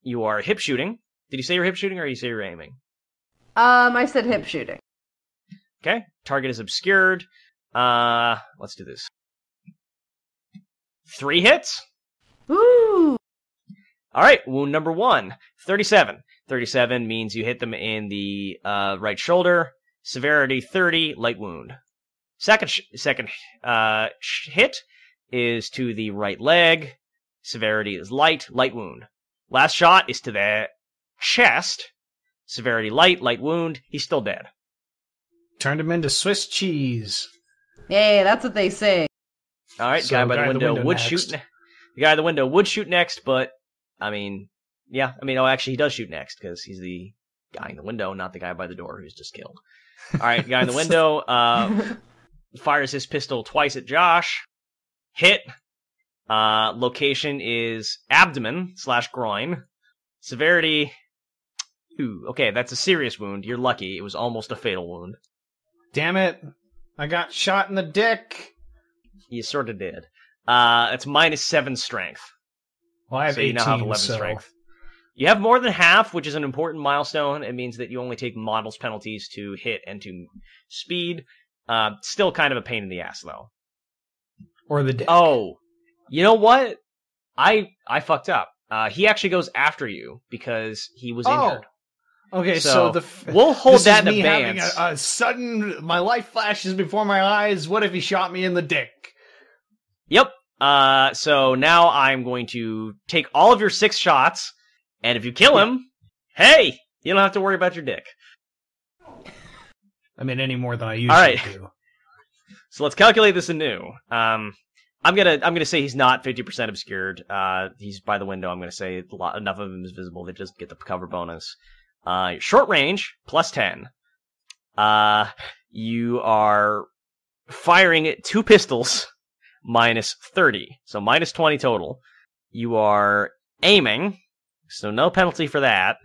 Speaker 1: You are hip shooting. Did you say you're hip shooting or you say you're aiming?
Speaker 2: I said hip shooting.
Speaker 1: Okay, target is obscured. Let's do this. 3 hits.
Speaker 2: Woo!
Speaker 1: Alright, wound number 1. 37. 37 means you hit them in the right shoulder. Severity 30, light wound. Second hit is to the right leg. Severity is light wound. Last shot is to the chest. Severity light wound. He's still dead.
Speaker 3: Turned him into Swiss cheese.
Speaker 2: Hey, that's what they say.
Speaker 1: All right,
Speaker 3: So
Speaker 1: guy by the window would
Speaker 3: next.
Speaker 1: shoot. The guy at the window would shoot next, but actually, he does shoot next because he's the guy in the window, not the guy by the door who's just killed. All right, guy in the window fires his pistol twice at Josh. Hit. Location is abdomen/groin. Severity. Ooh, okay, that's a serious wound. You're lucky. It was almost a fatal wound.
Speaker 3: Damn it. I got shot in the dick.
Speaker 1: You sort of did. It's -7 strength.
Speaker 3: Well, I have 18,
Speaker 1: you now have 11
Speaker 3: so...
Speaker 1: strength. You have more than half, which is an important milestone. It means that you only take models penalties to hit and to speed. Still kind of a pain in the ass, though.
Speaker 3: Or the dick.
Speaker 1: Oh, You know what? I fucked up. He actually goes after you because he was injured.
Speaker 3: Okay, so
Speaker 1: we'll hold
Speaker 3: this
Speaker 1: that
Speaker 3: is
Speaker 1: in
Speaker 3: me
Speaker 1: abeyance.
Speaker 3: having a sudden, my life flashes before my eyes. What if he shot me in the dick?
Speaker 1: Yep. So now I'm going to take all of your 6 shots, and if you kill him, hey, you don't have to worry about your dick.
Speaker 3: I mean, any more than I usually do.
Speaker 1: So let's calculate this anew. I'm gonna say he's not 50% obscured. He's by the window. I'm gonna say enough of him is visible to just get the cover bonus. Short range plus 10. You are firing 2 pistols minus 30, so minus 20 total. You are aiming, so no penalty for that.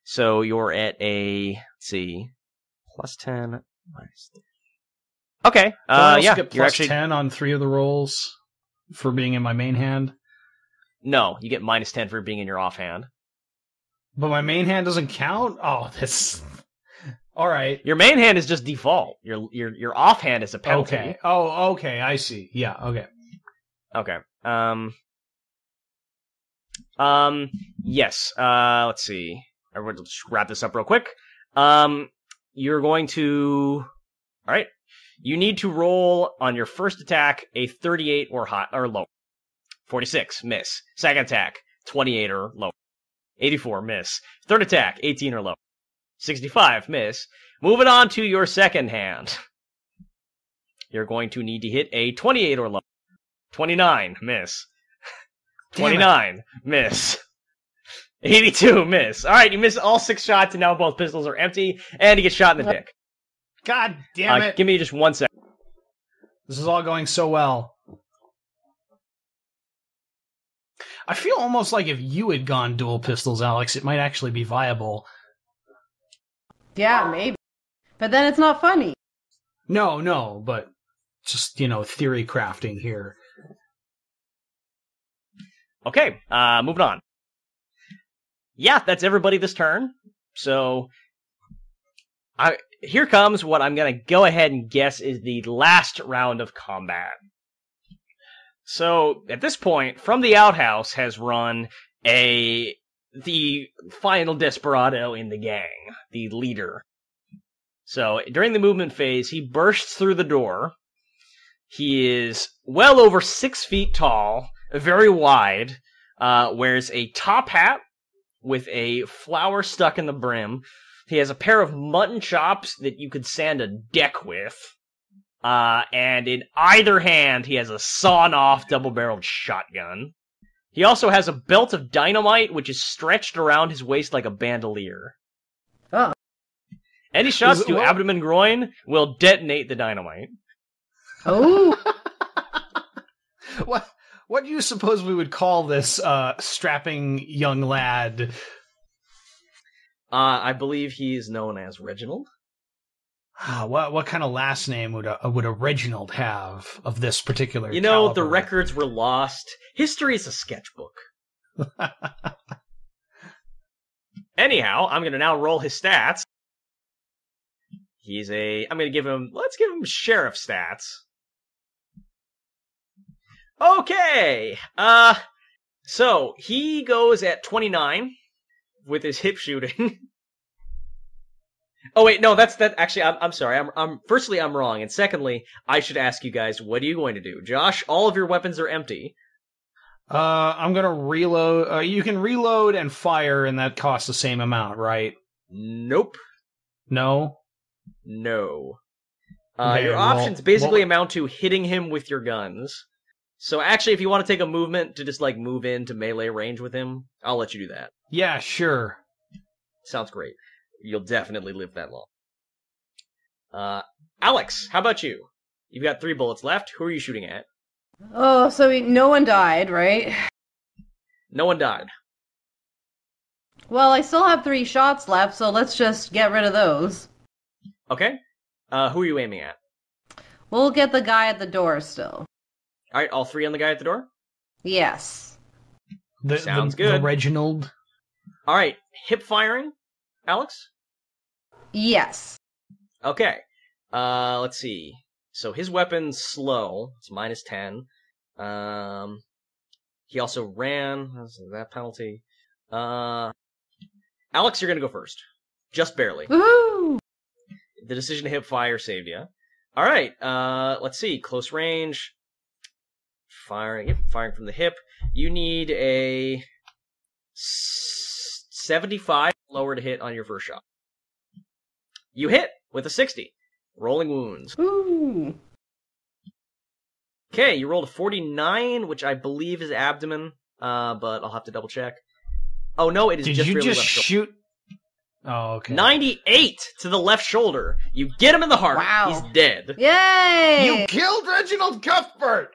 Speaker 1: So you're at a, let's see, plus 10 minus 30. Okay.
Speaker 3: Yeah. Get plus 10 on 3 of the rolls for being in my main hand.
Speaker 1: No, you get minus 10 for being in your offhand.
Speaker 3: But my main hand doesn't count? Oh, that's... All right.
Speaker 1: Your main hand is just default. Your offhand is a penalty.
Speaker 3: Okay. Oh, okay. I see. Yeah, okay.
Speaker 1: Okay. Yes. Let's see. Everyone, just wrap this up real quick. You're going to... All right. You need to roll on your first attack a 38 or lower. 46, miss. Second attack, 28 or lower. 84, miss. Third attack, 18 or lower. 65, miss. Moving on to your second hand. You're going to need to hit a 28 or lower. 29, miss. 29, miss. 82, miss. All right, you miss all 6 shots, and now both pistols are empty, and you get shot in the dick.
Speaker 3: God damn it.
Speaker 1: Give me just 1 second.
Speaker 3: This is all going so well. I feel almost like if you had gone dual pistols, Alex, it might actually be viable.
Speaker 2: Yeah, maybe. But then it's not funny.
Speaker 3: No, but just, theory crafting here.
Speaker 1: Okay, moving on. Yeah, that's everybody this turn. So, here comes what I'm going to go ahead and guess is the last round of combat. So, at this point, from the outhouse has run the final desperado in the gang, the leader. So, during the movement phase, he bursts through the door. He is well over 6 feet tall, very wide, wears a top hat with a flower stuck in the brim. He has a pair of mutton chops that you could sand a deck with. And in either hand, he has a sawn-off double-barreled shotgun. He also has a belt of dynamite, which is stretched around his waist like a bandolier.
Speaker 2: Oh.
Speaker 1: Any shots to abdomen groin will detonate the dynamite.
Speaker 2: Oh.
Speaker 3: What do you suppose we would call this strapping young lad?
Speaker 1: I believe he is known as Reginald.
Speaker 3: What kind of last name would a Reginald have of this particular
Speaker 1: caliber? The records were lost. History is a sketchbook. Anyhow, I'm going to now roll his stats. Let's give him sheriff stats. Okay. So he goes at 29 with his hip shooting. Oh wait, no, that's that. Actually, I'm sorry. Firstly, I'm wrong, and secondly, I should ask you guys, what are you going to do? Josh, all of your weapons are empty.
Speaker 3: I'm gonna reload. You can reload and fire, and that costs the same amount, right?
Speaker 1: Nope.
Speaker 3: No.
Speaker 1: Okay, your options basically amount to hitting him with your guns. So actually, if you want to take a movement to just move into melee range with him, I'll let you do that.
Speaker 3: Yeah, sure.
Speaker 1: Sounds great. You'll definitely live that long. Alex, how about you? You've got 3 bullets left. Who are you shooting at?
Speaker 2: Oh, so no one died, right?
Speaker 1: No one died.
Speaker 2: Well, I still have 3 shots left, so let's just get rid of those.
Speaker 1: Okay. Who are you aiming at?
Speaker 2: We'll get the guy at the door still.
Speaker 1: Alright, all 3 on the guy at the door?
Speaker 2: Yes.
Speaker 1: Sounds good.
Speaker 3: The Reginald.
Speaker 1: Alright, hip firing? Alex?
Speaker 2: Yes.
Speaker 1: Okay. Let's see. So his weapon's slow. It's minus 10. He also ran. How's that penalty? Alex, you're going to go first. Just barely.
Speaker 2: Woohoo!
Speaker 1: The decision to hip fire saved you. All right. Let's see. Close range. Firing from the hip. You need a 75 lower to hit on your first shot. You hit with a 60. Rolling wounds.
Speaker 2: Ooh.
Speaker 1: Okay, you rolled a 49, which I believe is abdomen, but I'll have to double check. Oh no, it is
Speaker 3: Did
Speaker 1: just
Speaker 3: you
Speaker 1: really
Speaker 3: just
Speaker 1: left shoulder.
Speaker 3: shoot? Oh, okay.
Speaker 1: 98 to the left shoulder. You get him in the heart.
Speaker 2: Wow.
Speaker 1: He's dead.
Speaker 2: Yay!
Speaker 3: You killed Reginald Cuthbert!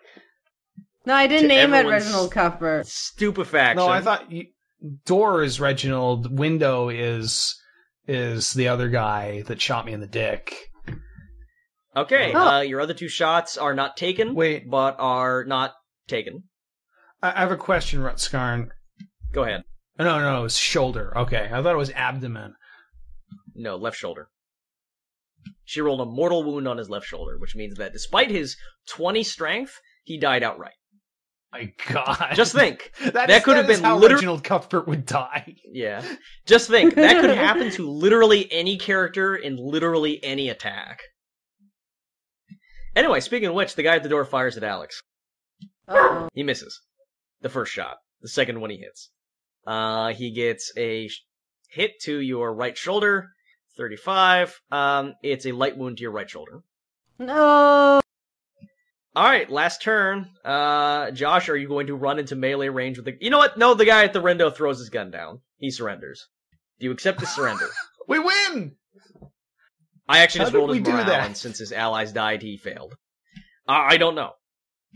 Speaker 2: No, I didn't
Speaker 1: To
Speaker 2: aim at
Speaker 1: everyone's-
Speaker 2: Reginald Cuthbert.
Speaker 1: Stupefaction.
Speaker 3: No, I thought door is Reginald, window is the other guy that shot me in the dick.
Speaker 1: Okay,
Speaker 2: Oh.
Speaker 1: your other two shots are not taken,
Speaker 3: Wait.
Speaker 1: but are not taken.
Speaker 3: I have a question, Rutskarn.
Speaker 1: Go ahead.
Speaker 3: No, it's shoulder. Okay, I thought it was abdomen.
Speaker 1: No, left shoulder. She rolled a mortal wound on his left shoulder, which means that despite his 20 strength, he died outright.
Speaker 3: My God.
Speaker 1: Just think.
Speaker 3: that
Speaker 1: could have
Speaker 3: is
Speaker 1: been
Speaker 3: how
Speaker 1: liter-
Speaker 3: Reginald Cuthbert would die.
Speaker 1: Yeah. Just think. That could happen to literally any character in literally any attack. Anyway, speaking of which, the guy at the door fires at Alex.
Speaker 2: Uh-oh.
Speaker 1: He misses. The first shot. The second one he hits. He gets a hit to your right shoulder. 35. It's a light wound to your right shoulder.
Speaker 2: No!
Speaker 1: Alright, last turn. Josh, are you going to run into melee range with the... You know what? No, the guy at the window throws his gun down. He surrenders. Do you accept his surrender?
Speaker 3: We win!
Speaker 1: I actually
Speaker 3: How
Speaker 1: just
Speaker 3: did
Speaker 1: rolled
Speaker 3: we
Speaker 1: his
Speaker 3: do
Speaker 1: morale,
Speaker 3: that?
Speaker 1: and since his allies died, he failed. I don't know.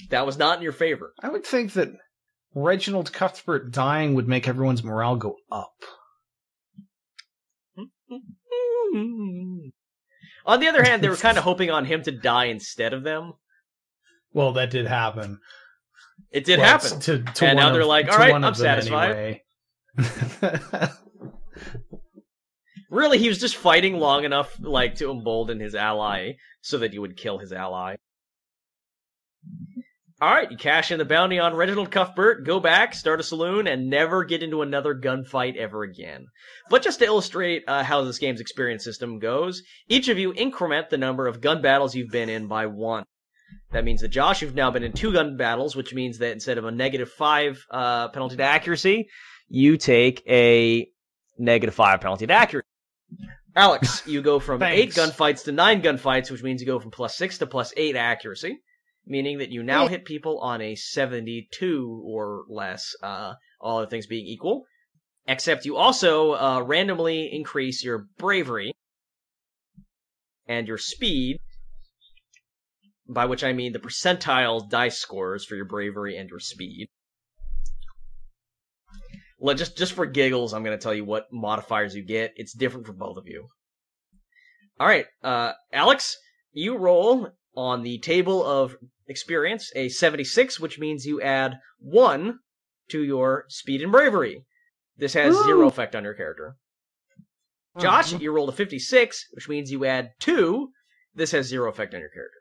Speaker 1: That was not in your favor.
Speaker 3: I would think that Reginald Cuthbert dying would make everyone's morale go up.
Speaker 1: On the other hand, they were kind of hoping on him to die instead of them.
Speaker 3: Well, that did happen.
Speaker 1: It did
Speaker 3: Well,
Speaker 1: happen.
Speaker 3: To
Speaker 1: And now
Speaker 3: one
Speaker 1: they're
Speaker 3: of-
Speaker 1: like,
Speaker 3: to
Speaker 1: all right,
Speaker 3: one
Speaker 1: I'm
Speaker 3: of them
Speaker 1: satisfied.
Speaker 3: anyway.
Speaker 1: Really, he was just fighting long enough, like, to embolden his ally, so that you would kill his ally. Alright, you cash in the bounty on Reginald Cuthbert, go back, start a saloon, and never get into another gunfight ever again. But just to illustrate how this game's experience system goes, each of you increment the number of gun battles you've been in by 1. That means that, Josh, you've now been in 2 gun battles, which means that instead of a -5 penalty to accuracy, you take a -5 penalty to accuracy. Alex, you go from 8
Speaker 3: Thanks.
Speaker 1: gunfights to 9 gunfights, which means you go from +6 to +8 accuracy, meaning that you now hit people on a 72 or less, all other things being equal. Except you also randomly increase your bravery and your speed, by which I mean the percentile dice scores for your bravery and your speed. Just for giggles, I'm going to tell you what modifiers you get. It's different for both of you. Alright, Alex, you roll on the table of experience a 76, which means you add 1 to your speed and bravery. This has
Speaker 2: Ooh.
Speaker 1: 0 effect on your character. Josh, you rolled a 56, which means you add 2. This has 0 effect on your character.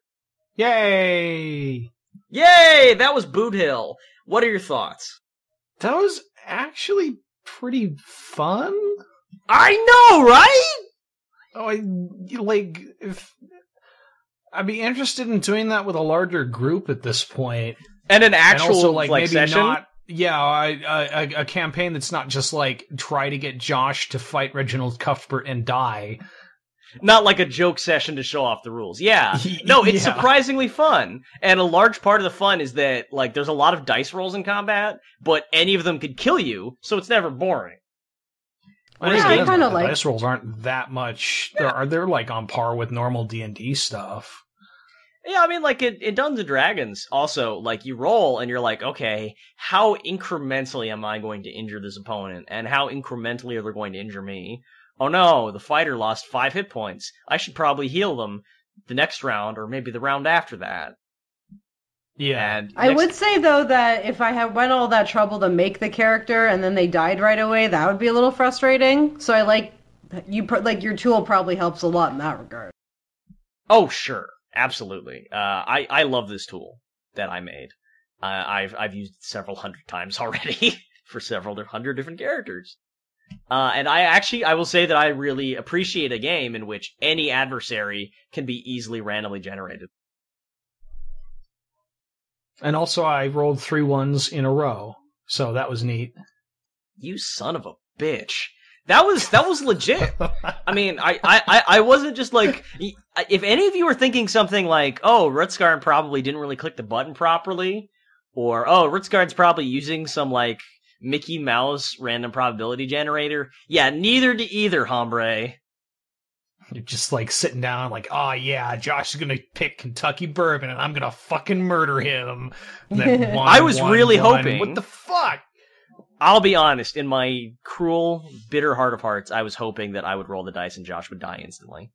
Speaker 3: Yay!
Speaker 1: Yay! That was Boot Hill. What are your thoughts?
Speaker 3: That was actually pretty fun.
Speaker 1: I know, right?
Speaker 3: If I'd be interested in doing that with a larger group at this point,
Speaker 1: And an
Speaker 3: and
Speaker 1: actual
Speaker 3: also maybe
Speaker 1: session.
Speaker 3: not. Yeah, a campaign that's not just like try to get Josh to fight Reginald Cuthbert and die.
Speaker 1: Not like a joke session to show off the rules. Yeah. No, it's
Speaker 3: Yeah.
Speaker 1: surprisingly fun. And a large part of the fun is that, like, there's a lot of dice rolls in combat, but any of them could kill you, so it's never boring.
Speaker 3: Well,
Speaker 2: Yeah, I kinda
Speaker 3: the
Speaker 2: like-
Speaker 3: dice rolls aren't that much. They're like on par with normal D&D stuff.
Speaker 1: Yeah, I mean, like, in Dungeons & Dragons, also, like, you roll and you're like, okay, how incrementally am I going to injure this opponent? And how incrementally are they going to injure me? Oh no, the fighter lost 5 hit points. I should probably heal them the next round, or maybe the round after that.
Speaker 3: Yeah.
Speaker 1: And
Speaker 2: I would say, though, that if I had went all that trouble to make the character and then they died right away, that would be a little frustrating. So I like your tool probably helps a lot in that regard.
Speaker 1: Oh, sure. Absolutely. I love this tool that I made. I've used it several hundred times already for several hundred different characters. And I will say that I really appreciate a game in which any adversary can be easily randomly generated.
Speaker 3: And also, I rolled 3 ones in a row, so that was neat.
Speaker 1: You son of a bitch. That was legit. I mean, I wasn't just like, if any of you were thinking something like, oh, Rutskarn probably didn't really click the button properly, or, oh, Rutskarn's probably using some, like, Mickey Mouse random probability generator. Yeah, neither to either, hombre.
Speaker 3: You're just, like, sitting down like, oh, yeah, Josh is gonna pick Kentucky Bourbon, and I'm gonna fucking murder him. And then
Speaker 1: I was really hoping.
Speaker 3: What the fuck?
Speaker 1: I'll be honest, in my cruel, bitter heart of hearts, I was hoping that I would roll the dice and Josh would die instantly.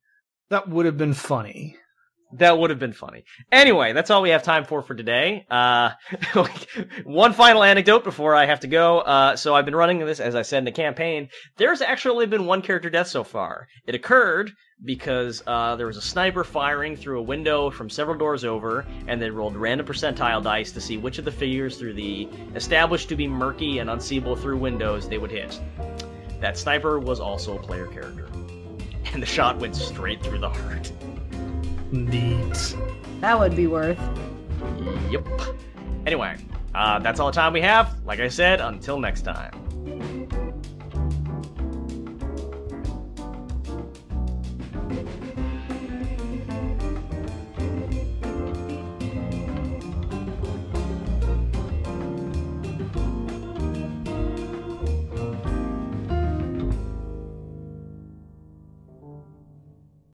Speaker 3: That would have been funny.
Speaker 1: That would have been funny. Anyway, that's all we have time for today. One final anecdote before I have to go. So I've been running this, as I said, in the campaign. There's actually only been one character death so far. It occurred because there was a sniper firing through a window from several doors over, and they rolled random percentile dice to see which of the figures through the established to be murky and unseeable through windows they would hit. That sniper was also a player character. And the shot went straight through the heart.
Speaker 3: Neat.
Speaker 2: That would be worth.
Speaker 1: Yep. Anyway, that's all the time we have. Like I said, until next time.